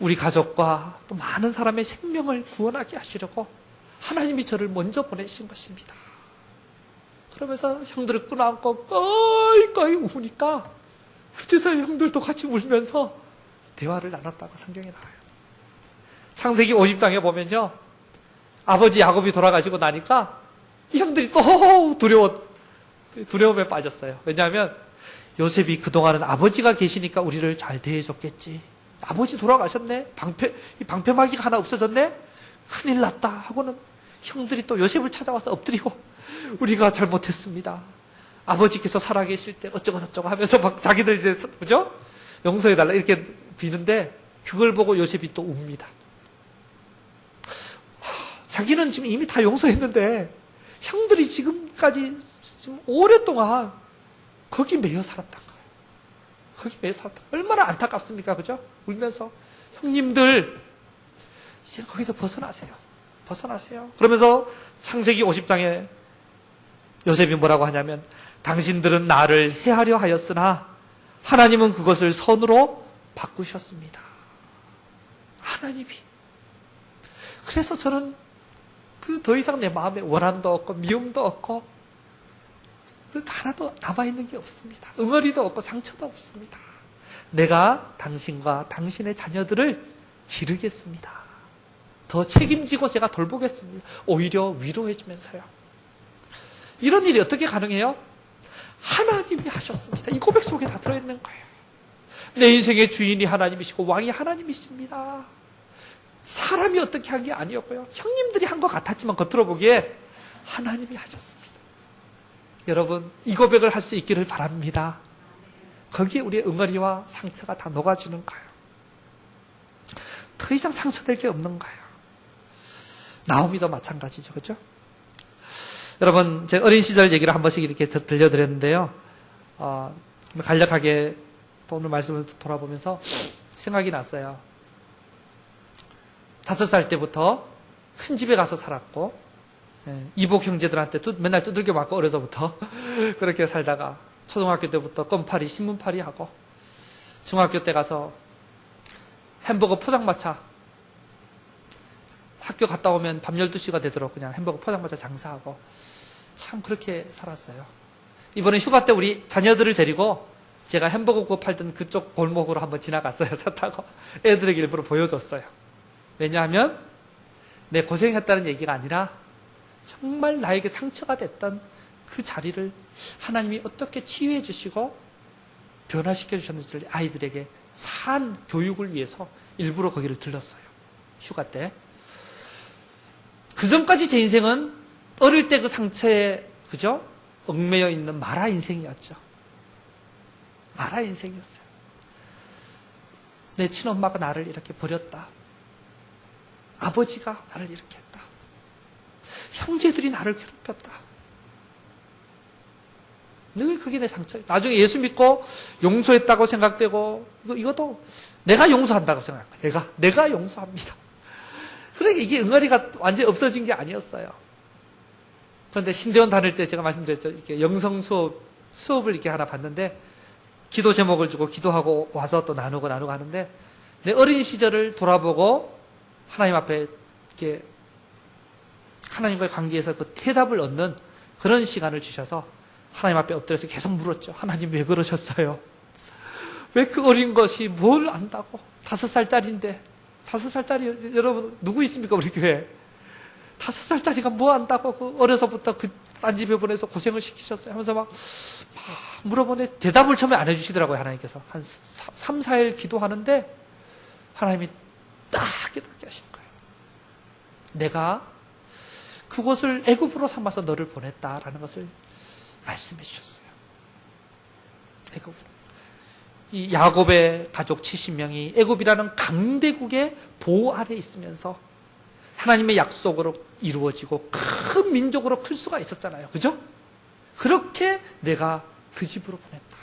우리 가족과 또 많은 사람의 생명을 구원하게 하시려고 하나님이 저를 먼저 보내신 것입니다. 그러면서 형들을 끌어안고 껄껄 우니까 그때서 형들도 같이 울면서 대화를 나눴다고 성경에 나와요. 창세기 50장에 보면요. 아버지 야곱이 돌아가시고 나니까 이 형들이 또 두려움에 빠졌어요. 왜냐하면 요셉이 그동안은 아버지가 계시니까 우리를 잘 대해줬겠지. 아버지 돌아가셨네? 방패막이가 하나 없어졌네? 큰일 났다 하고는 형들이 또 요셉을 찾아와서 엎드리고 우리가 잘못했습니다. 아버지께서 살아계실 때 어쩌고 저쩌고 하면서 막 자기들 이제 그죠? 용서해달라 이렇게 비는데 그걸 보고 요셉이 또 웁니다. 자기는 지금 이미 다 용서했는데 형들이 지금까지 지금 오랫동안 거기 매여 살았단 거예요. 거기 매여 살았다. 얼마나 안타깝습니까? 그죠? 울면서 형님들 이제 거기서 벗어나세요. 그러면서 창세기 50장에 요셉이 뭐라고 하냐면 당신들은 나를 해하려 하였으나 하나님은 그것을 선으로 바꾸셨습니다. 하나님이. 그래서 저는 그 더 이상 내 마음에 원한도 없고 미움도 없고 하나도 남아있는 게 없습니다. 응어리도 없고 상처도 없습니다. 내가 당신과 당신의 자녀들을 기르겠습니다. 더 책임지고 제가 돌보겠습니다. 오히려 위로해 주면서요. 이런 일이 어떻게 가능해요? 하나님이 하셨습니다. 이 고백 속에 다 들어있는 거예요. 내 인생의 주인이 하나님이시고 왕이 하나님이십니다. 사람이 어떻게 한 게 아니었고요. 형님들이 한 것 같았지만 겉으로 보기에 하나님이 하셨습니다. 여러분, 이 고백을 할 수 있기를 바랍니다. 거기에 우리의 응어리와 상처가 다 녹아지는 거예요. 더 이상 상처될 게 없는 거예요. 나오미도 마찬가지죠. 그렇죠? 여러분, 제 어린 시절 얘기를 한 번씩 이렇게 들려드렸는데요. 간략하게 오늘 말씀을 돌아보면서 생각이 났어요. 5살 때부터 큰 집에 가서 살았고, 이복 형제들한테 맨날 두들겨 맞고 어려서부터 그렇게 살다가 초등학교 때부터 껌파리, 신문파리 하고, 중학교 때 가서 햄버거 포장마차, 학교 갔다 오면 밤 12시가 되도록 그냥 햄버거 포장마차 장사하고, 참 그렇게 살았어요. 이번에 휴가 때 우리 자녀들을 데리고 제가 햄버거 구워 팔던 그쪽 골목으로 한번 지나갔어요. 차 타고. 애들에게 일부러 보여줬어요. 왜냐하면 내 고생했다는 얘기가 아니라 정말 나에게 상처가 됐던 그 자리를 하나님이 어떻게 치유해 주시고 변화시켜 주셨는지를 아이들에게 산 교육을 위해서 일부러 거기를 들렀어요. 휴가 때. 그 전까지 제 인생은 어릴 때 그 상처에, 그죠? 얽매여 있는 마라 인생이었죠. 마라 인생이었어요. 내 친엄마가 나를 이렇게 버렸다. 아버지가 나를 이렇게 했다. 형제들이 나를 괴롭혔다. 늘 그게 내 상처예요. 나중에 예수 믿고 용서했다고 생각되고, 이것도 내가 용서한다고 생각해요. 내가 용서합니다. 그러니까 이게 응어리가 완전히 없어진 게 아니었어요. 그런데 신대원 다닐 때 제가 말씀드렸죠. 이렇게 영성 수업을 이렇게 하나 봤는데, 기도 제목을 주고 기도하고 와서 또 나누고 하는데, 내 어린 시절을 돌아보고 하나님 앞에 이렇게 하나님과의 관계에서 그 해답을 얻는 그런 시간을 주셔서 하나님 앞에 엎드려서 계속 물었죠. 하나님 왜 그러셨어요? 왜 그 어린 것이 뭘 안다고? 5살짜리인데. 5살짜리 여러분 누구 있습니까? 우리 교회에. 5살짜리가 뭐 안다고 그 어려서부터 그 딴 집에 보내서 고생을 시키셨어요. 하면서 막 물어보는데 대답을 처음에 안 해주시더라고요. 하나님께서. 한 3, 4일 기도하는데 하나님이 딱 깨닫게 하신 거예요. 내가 그곳을 애굽으로 삼아서 너를 보냈다라는 것을 말씀해 주셨어요. 애굽으로. 이 야곱의 가족 70명이 애굽이라는 강대국의 보호 아래 있으면서 하나님의 약속으로 이루어지고 큰 민족으로 클 수가 있었잖아요. 그죠? 그렇게 내가 그 집으로 보냈다.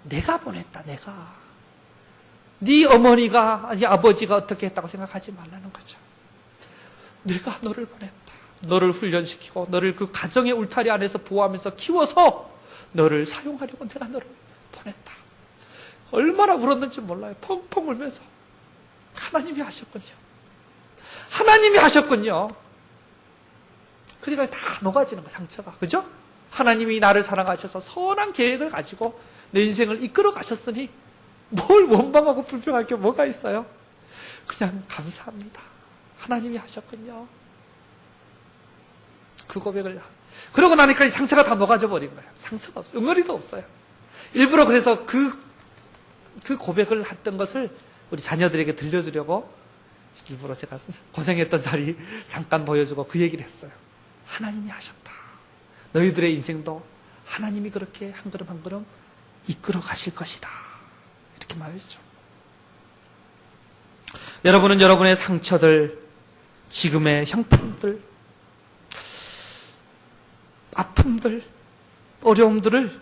내가 보냈다. 내가. 네 어머니가, 네 아버지가 어떻게 했다고 생각하지 말라는 거죠. 내가 너를 보냈다. 너를 훈련시키고 너를 그 가정의 울타리 안에서 보호하면서 키워서 너를 사용하려고 내가 너를 보냈다. 얼마나 울었는지 몰라요. 펑펑 울면서 하나님이 하셨군요. 하나님이 하셨군요. 그러니까 다 녹아지는 거예요. 상처가. 그죠? 하나님이 나를 사랑하셔서 선한 계획을 가지고 내 인생을 이끌어 가셨으니 뭘 원망하고 불평할 게 뭐가 있어요? 그냥 감사합니다. 하나님이 하셨군요. 그 고백을. 그러고 나니까 이 상처가 다 녹아져 버린 거예요. 상처가 없어요. 응어리도 없어요. 일부러 그래서 그 고백을 했던 것을 우리 자녀들에게 들려주려고 일부러 제가 고생했던 자리 잠깐 보여주고 그 얘기를 했어요. 하나님이 하셨다. 너희들의 인생도 하나님이 그렇게 한 걸음 한 걸음 이끌어 가실 것이다. 이렇게 말했죠. 여러분은 여러분의 상처들, 지금의 형편들, 아픔들, 어려움들을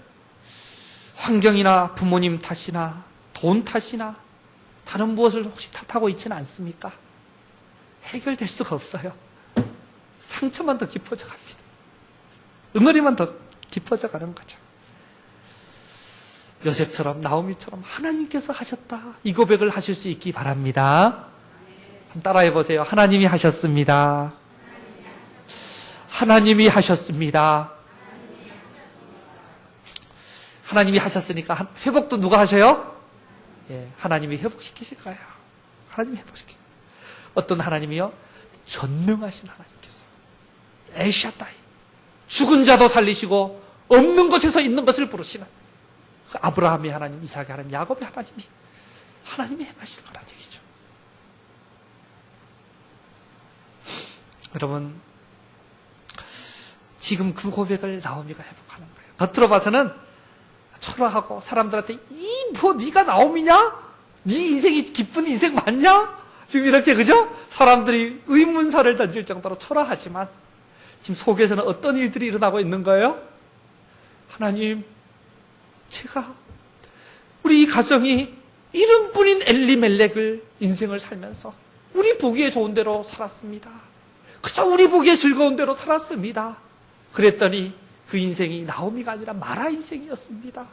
환경이나 부모님 탓이나 돈 탓이나 다른 무엇을 혹시 탓하고 있지는 않습니까? 해결될 수가 없어요. 상처만 더 깊어져 갑니다. 응어리만 더 깊어져 가는 거죠. 요셉처럼 나오미처럼 하나님께서 하셨다. 이 고백을 하실 수 있기 바랍니다. 한번 따라해 보세요. 하나님이 하셨습니다. 하나님이 하셨습니다. 하나님이 하셨으니까 회복도 누가 하셔요? 예, 하나님이 회복시키실 거예요. 하나님이 회복시켜요. 어떤 하나님이요? 전능하신 하나님께서 엘샤다이, 죽은 자도 살리시고 없는 것에서 있는 것을 부르시는 그 아브라함의 하나님, 이삭의 하나님, 야곱의 하나님이 행하시는 거란 얘기죠. 여러분, 지금 그 고백을 나오미가 회복하는 거예요. 겉으로 봐서는 초라하고 사람들한테 네가 나오미냐? 네 인생이 기쁜 인생 맞냐? 지금 이렇게, 그죠? 사람들이 의문사를 던질 정도로 초라하지만 지금 속에서는 어떤 일들이 일어나고 있는 거예요? 하나님, 우리 이 가정이 이름뿐인 엘리멜렉을 인생을 살면서 우리 보기에 좋은 대로 살았습니다. 그저 우리 보기에 즐거운 대로 살았습니다. 그랬더니 그 인생이 나오미가 아니라 마라 인생이었습니다.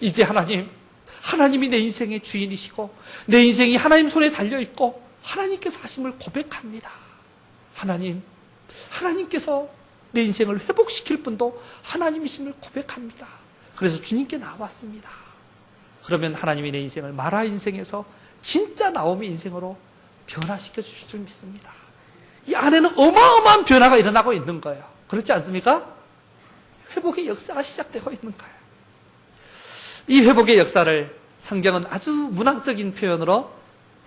이제 하나님이 내 인생의 주인이시고 내 인생이 하나님 손에 달려있고 하나님께서 하심을 고백합니다. 하나님께서 내 인생을 회복시킬 분도 하나님이심을 고백합니다. 그래서 주님께 나왔습니다. 그러면 하나님이 내 인생을 마라 인생에서 진짜 나오미 인생으로 변화시켜 주실 줄 믿습니다. 이 안에는 어마어마한 변화가 일어나고 있는 거예요. 그렇지 않습니까? 회복의 역사가 시작되고 있는 거예요. 이 회복의 역사를 성경은 아주 문학적인 표현으로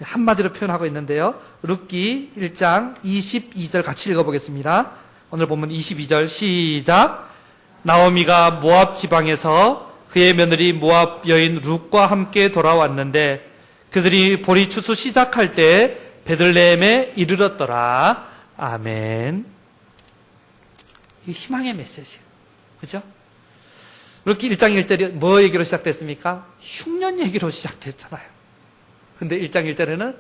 한마디로 표현하고 있는데요. 룻기 1장 22절 같이 읽어보겠습니다. 오늘 본문 22절 시작. 나오미가 모압 지방에서 그의 며느리 모압 여인 룻과 함께 돌아왔는데 그들이 보리 추수 시작할 때 베들레헴에 이르렀더라. 아멘. 이 희망의 메시지, 그죠? 룻기 1장 1절이 뭐 얘기로 시작됐습니까? 흉년 얘기로 시작됐잖아요. 근데 1장 1절에는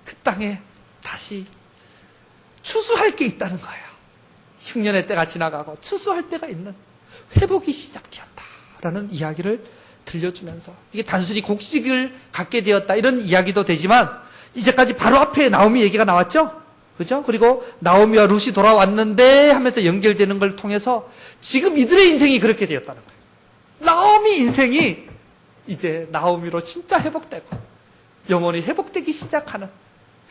그 땅에 다시 추수할 게 있다는 거예요. 흉년의 때가 지나가고 추수할 때가 있는 회복이 시작되었다라는 이야기를 들려주면서, 이게 단순히 곡식을 갖게 되었다 이런 이야기도 되지만 이제까지 바로 앞에 나오미 얘기가 나왔죠? 그죠? 그리고 나오미와 룻이 돌아왔는데 하면서 연결되는 걸 통해서 지금 이들의 인생이 그렇게 되었다는 거예요. 나오미 인생이 이제 나오미로 진짜 회복되고 영혼이 회복되기 시작하는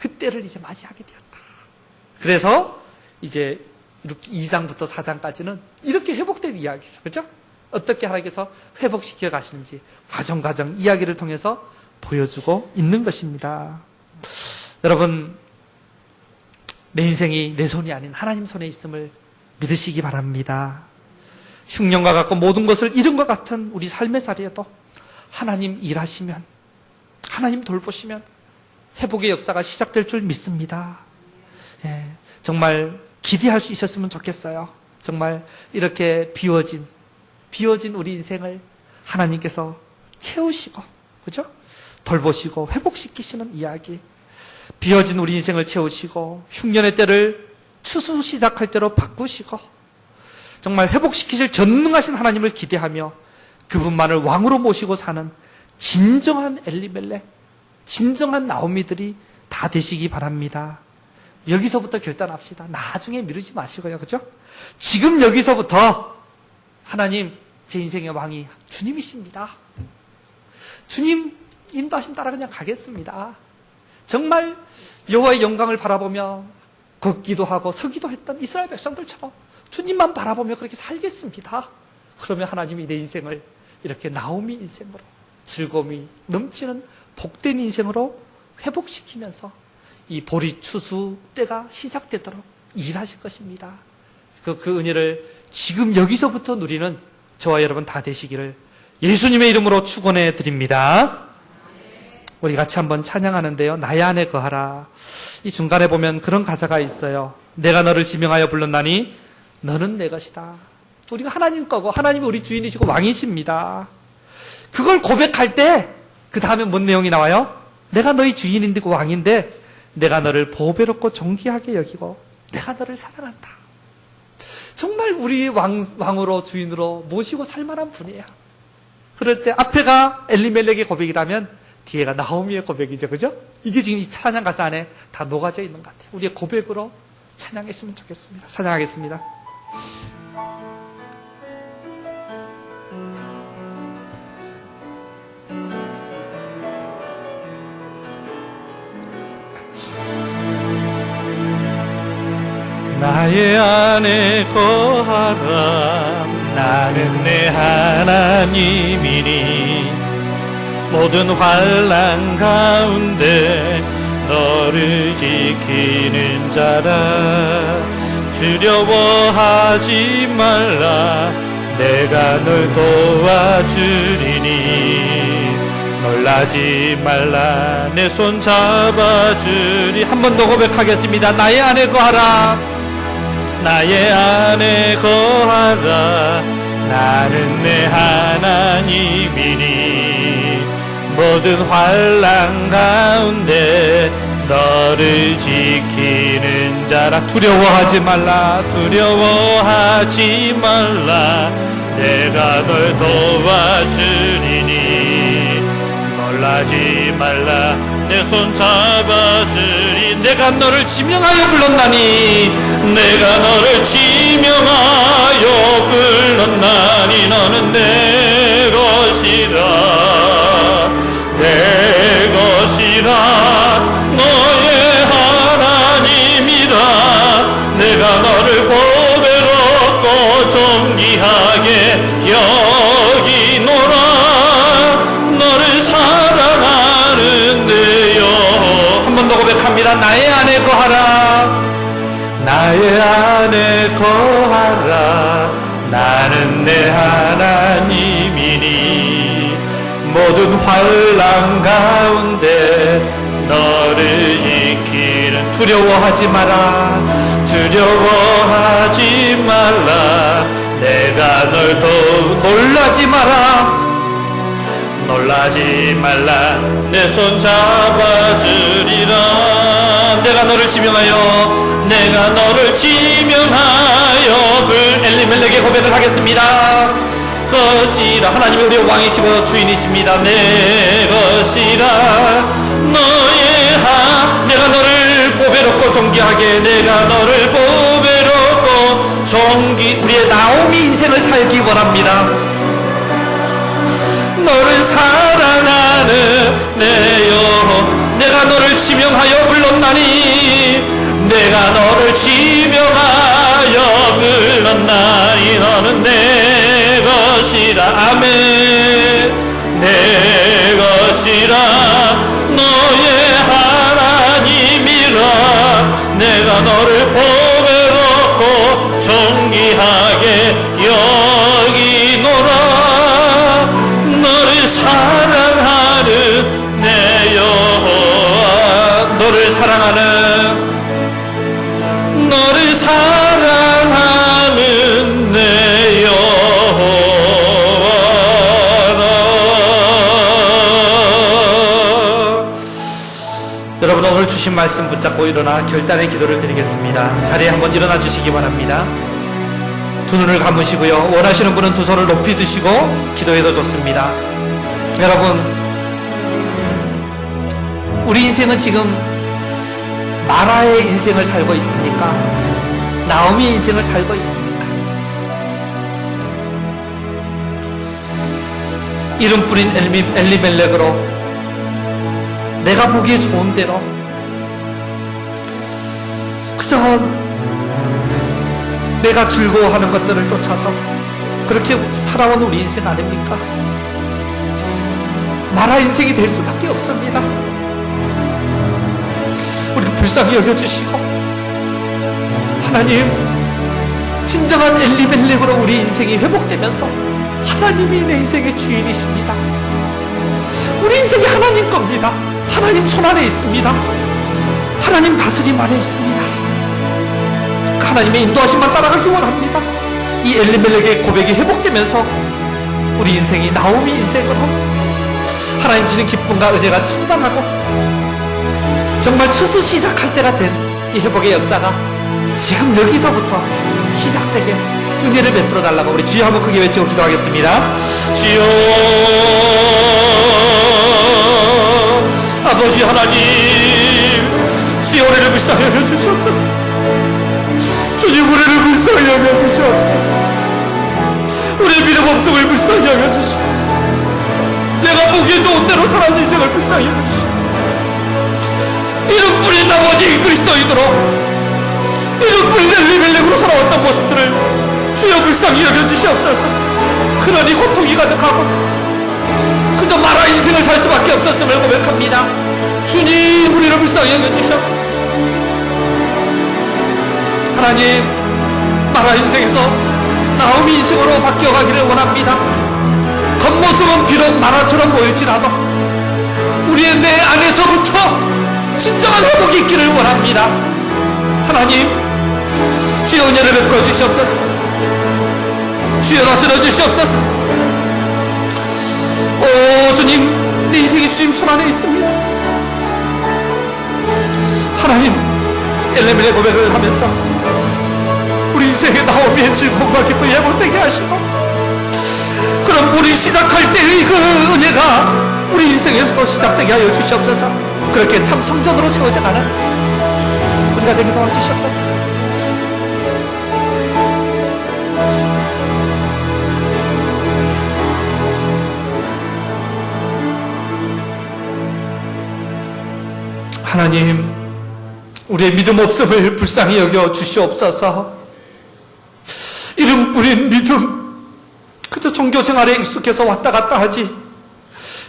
그때를 이제 맞이하게 되었다. 그래서 이제 이렇게 2장부터 4장까지는 이렇게 회복된 이야기죠. 그렇죠? 어떻게 하나님께서 회복시켜 가시는지 과정 이야기를 통해서 보여주고 있는 것입니다. 여러분, 내 인생이 내 손이 아닌 하나님 손에 있음을 믿으시기 바랍니다. 흉년과 같고 모든 것을 잃은 것 같은 우리 삶의 자리에도 하나님 일하시면, 하나님 돌보시면 회복의 역사가 시작될 줄 믿습니다. 예, 정말 기대할 수 있었으면 좋겠어요. 정말 이렇게 비워진 우리 인생을 하나님께서 채우시고, 그죠? 돌보시고 회복시키시는 이야기. 비워진 우리 인생을 채우시고 흉년의 때를 추수 시작할 때로 바꾸시고 정말 회복시키실 전능하신 하나님을 기대하며 그분만을 왕으로 모시고 사는 진정한 엘리멜렉, 진정한 나오미들이 다 되시기 바랍니다. 여기서부터 결단합시다. 나중에 미루지 마시고요. 그죠? 지금 여기서부터 하나님, 제 인생의 왕이 주님이십니다. 주님 인도하심 따라 그냥 가겠습니다. 정말 여호와의 영광을 바라보며 걷기도 하고 서기도 했던 이스라엘 백성들처럼 주님만 바라보며 그렇게 살겠습니다. 그러면 하나님이 내 인생을 이렇게 나오미 인생으로 즐거움이 넘치는 복된 인생으로 회복시키면서 이 보리 추수 때가 시작되도록 일하실 것입니다. 그 은혜를 지금 여기서부터 누리는 저와 여러분 다 되시기를 예수님의 이름으로 축원해 드립니다. 우리 같이 한번 찬양하는데요. 나의 안에 거하라. 이 중간에 보면 그런 가사가 있어요. 내가 너를 지명하여 불렀나니 너는 내 것이다. 우리가 하나님 거고 하나님이 우리 주인이시고 왕이십니다. 그걸 고백할 때 그 다음에 뭔 내용이 나와요? 내가 너희 주인인데 그 왕인데 내가 너를 보배롭고 존귀하게 여기고 내가 너를 사랑한다. 정말 우리 왕으로 주인으로 모시고 살만한 분이에요. 그럴 때 앞에가 엘리멜렉의 고백이라면 뒤에가 나오미의 고백이죠. 그죠? 이게 지금 이 찬양 가사 안에 다 녹아져 있는 것 같아요. 우리의 고백으로 찬양했으면 좋겠습니다. 찬양하겠습니다. 나의 안에 거하라. 나는 내 하나님이니 모든 환난 가운데 너를 지키는 자라. 두려워하지 말라. 내가 널 도와주리니 놀라지 말라. 내 손 잡아주리. 한 번 더 고백하겠습니다. 나의 안에 거하라. 나의 안에 거하라. 나는 내 하나님이니 모든 환난 가운데 너를 지키는 자라. 두려워하지 말라. 두려워하지 말라. 내가 널 도와주리니 놀라지 말라. 내 손 잡아주리. 내가 너를 지명하여 불렀나니 내가 너를 지명하여 불렀나니 너는 내 것이라. 내 것이라. 너의 하나님이라. 내가 너를 보배롭고 존귀하게 여기노라. 너를 사랑하는데요. 한 번 더 고백합니다. 나의 안에 거하라. 나의 안에 거하라. 나는 내 하나님이니 모든 환난 가운데 너를 지키는. 두려워하지 마라. 두려워하지 말라. 내가 널 놀라지 마라. 놀라지 말라. 내 손 잡아주리라. 내가 너를 지명하여 내가 너를 지명하여 엘리멜렉의 고백을 하겠습니다. 것이라. 하나님이 우리의 왕이시고 주인이십니다. 내 것이라. 너의 내가 너를 보배롭고 존귀하게, 내가 너를 보배롭고 우리의 나오미 인생을 살기 원합니다. 너를 사랑하는 내 영. 내가 너를 지명하여 불렀나니 내가 너를 지명하여 불렀나니 너는 내 것이라. 아멘. 내 것이라. 너의 하나님이라. 내가 너를 보배롭고 존귀하게 여기노라. 너를 사랑하는 내 여호와. 너를 사랑하는 내 여호와라. 여러분, 오늘 주신 말씀 붙잡고 일어나 결단의 기도를 드리겠습니다. 자리에 한번 일어나 주시기 바랍니다. 두 눈을 감으시고요. 원하시는 분은 두 손을 높이 드시고 기도해도 좋습니다. 여러분, 우리 인생은 지금 마라의 인생을 살고 있습니까? 나오미의 인생을 살고 있습니까? 이름뿐인 엘리멜렉으로 내가 보기에 좋은 대로 그저 내가 즐거워하는 것들을 쫓아서 그렇게 살아온 우리 인생 아닙니까? 마라 인생이 될 수밖에 없습니다. 우리를 불쌍히 여겨주시고 하나님, 진정한 엘리멜렉으로 우리 인생이 회복되면서 하나님이 내 인생의 주인이십니다. 우리 인생이 하나님 겁니다. 하나님 손 안에 있습니다. 하나님 다스림 안에 있습니다. 하나님의 인도하심만 따라가기 원합니다. 이 엘리멜렉의 고백이 회복되면서 우리 인생이 나오미 인생으로 하나님 주신 기쁨과 은혜가 충만하고 정말 추수 시작할 때가 된 이 회복의 역사가 지금 여기서부터 시작되게 은혜를 베풀어 달라고 우리 주여 한번 크게 외치고 기도하겠습니다. 주여, 아버지 하나님, 주여 우리를 불쌍히 여겨 주시옵소서. 주님, 우리를 불쌍히 여겨 주시옵소서. 우리의 믿음 없음을 불쌍히 여겨 주시고 내가 보기에 좋은 대로 살아온 인생을 불쌍히 여겨 주시고 이름뿐인 나머지 그리스도인으로 이름뿐인 엘리멜렉으로 살아왔던 모습들을 주여 불쌍히 여겨주시옵소서. 그러니 고통이 가득하고 그저 마라 인생을 살 수밖에 없었음을 고백합니다. 주님, 우리를 불쌍히 여겨주시옵소서. 하나님, 마라 인생에서 나오미 인생으로 바뀌어가기를 원합니다. 겉모습은 비록 마라처럼 보일지라도 우리의 내 안에서부터 진정한 회복이 있기를 원합니다. 하나님, 주여 은혜를 베풀어 주시옵소서. 주여 다스려 주시옵소서. 오 주님, 내 인생이 주님 손안에 있습니다. 하나님, 엘레멜의 고백을 하면서 우리 인생의 나오미의 즐거움과 기쁨이 회복되게 하시고, 그럼 우리 시작할 때의 그 은혜가 우리 인생에서도 시작되게 하여 주시옵소서. 그렇게 참 성전으로 세워져가는 우리가 되게 도와주시옵소서. 하나님, 우리의 믿음 없음을 불쌍히 여겨 주시옵소서. 이름뿐인 믿음, 그저 종교생활에 익숙해서 왔다 갔다 하지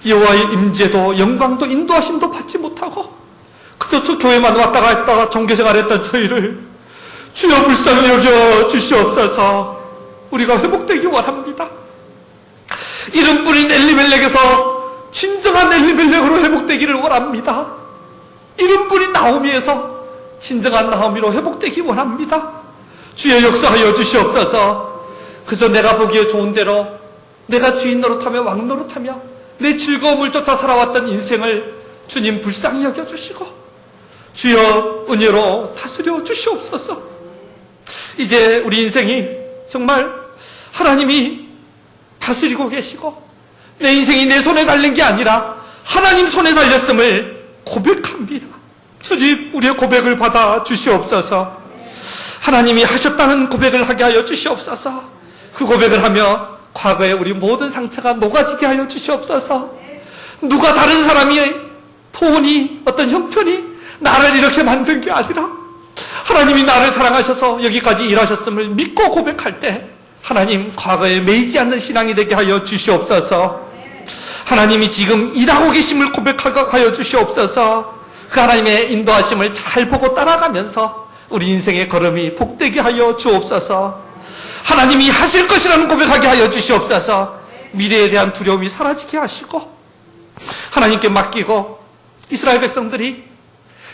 여호와의 임재도 영광도 인도하심도 받지 못하고 그저 저 교회만 왔다 갔다 종교생활했던 저희를 주여 불쌍히 여겨 주시옵소서. 우리가 회복되기 원합니다. 이름뿐인 엘리멜렉에서 진정한 엘리멜렉으로 회복되기를 원합니다. 이름뿐인 나오미에서 진정한 나오미로 회복되기 원합니다. 주여 역사하여 주시옵소서. 그저 내가 보기에 좋은 대로 내가 주인 노릇하며 왕 노릇하며 내 즐거움을 쫓아 살아왔던 인생을 주님 불쌍히 여겨주시고 주여 은혜로 다스려 주시옵소서. 이제 우리 인생이 정말 하나님이 다스리고 계시고 내 인생이 내 손에 달린 게 아니라 하나님 손에 달렸음을 고백합니다. 주님, 우리의 고백을 받아 주시옵소서. 하나님이 하셨다는 고백을 하게 하여 주시옵소서. 그 고백을 하며 과거에 우리 모든 상처가 녹아지게 하여 주시옵소서. 누가 다른 사람이 돈이 어떤 형편이 나를 이렇게 만든 게 아니라 하나님이 나를 사랑하셔서 여기까지 일하셨음을 믿고 고백할 때 하나님 과거에 매이지 않는 신앙이 되게 하여 주시옵소서. 하나님이 지금 일하고 계심을 고백하게 하여 주시옵소서. 그 하나님의 인도하심을 잘 보고 따라가면서 우리 인생의 걸음이 복되게 하여 주옵소서. 하나님이 하실 것이라는 고백하게 하여 주시옵소서. 미래에 대한 두려움이 사라지게 하시고 하나님께 맡기고 이스라엘 백성들이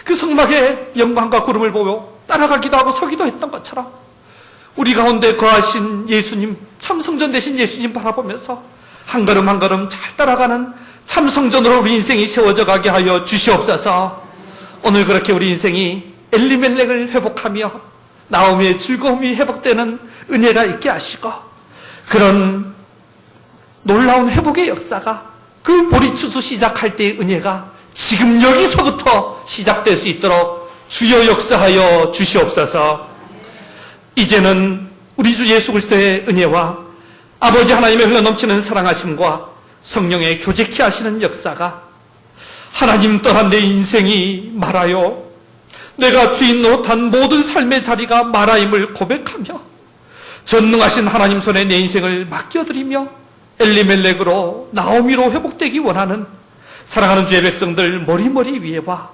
그 성막의 영광과 구름을 보고 따라가기도 하고 서기도 했던 것처럼 우리 가운데 거하신 예수님, 참 성전 되신 예수님 바라보면서 한 걸음 한 걸음 잘 따라가는 참 성전으로 우리 인생이 세워져 가게 하여 주시옵소서. 오늘 그렇게 우리 인생이 엘리멜렉을 회복하며 나오미의 즐거움이 회복되는 은혜가 있게 하시고 그런 놀라운 회복의 역사가 그 보리추수 시작할 때의 은혜가 지금 여기서부터 시작될 수 있도록 주여 역사하여 주시옵소서. 이제는 우리 주 예수 그리스도의 은혜와 아버지 하나님의 흘러넘치는 사랑하심과 성령의 교제케 하시는 역사가 하나님 떠난 내 인생이 말하여 내가 주인 노릇한 모든 삶의 자리가 마라임을 고백하며 전능하신 하나님 손에 내 인생을 맡겨드리며 엘리멜렉으로 나오미로 회복되기 원하는 사랑하는 주의 백성들 머리머리 위에와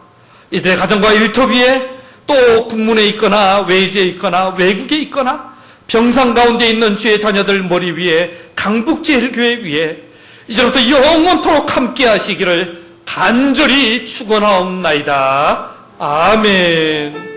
이들의 가정과 일터 위에 또 국문에 있거나 외지에 있거나 외국에 있거나 병상 가운데 있는 주의 자녀들 머리 위에 강북제일교회 위에 이제부터 영원토록 함께 하시기를 간절히 축원하옵나이다. 아멘.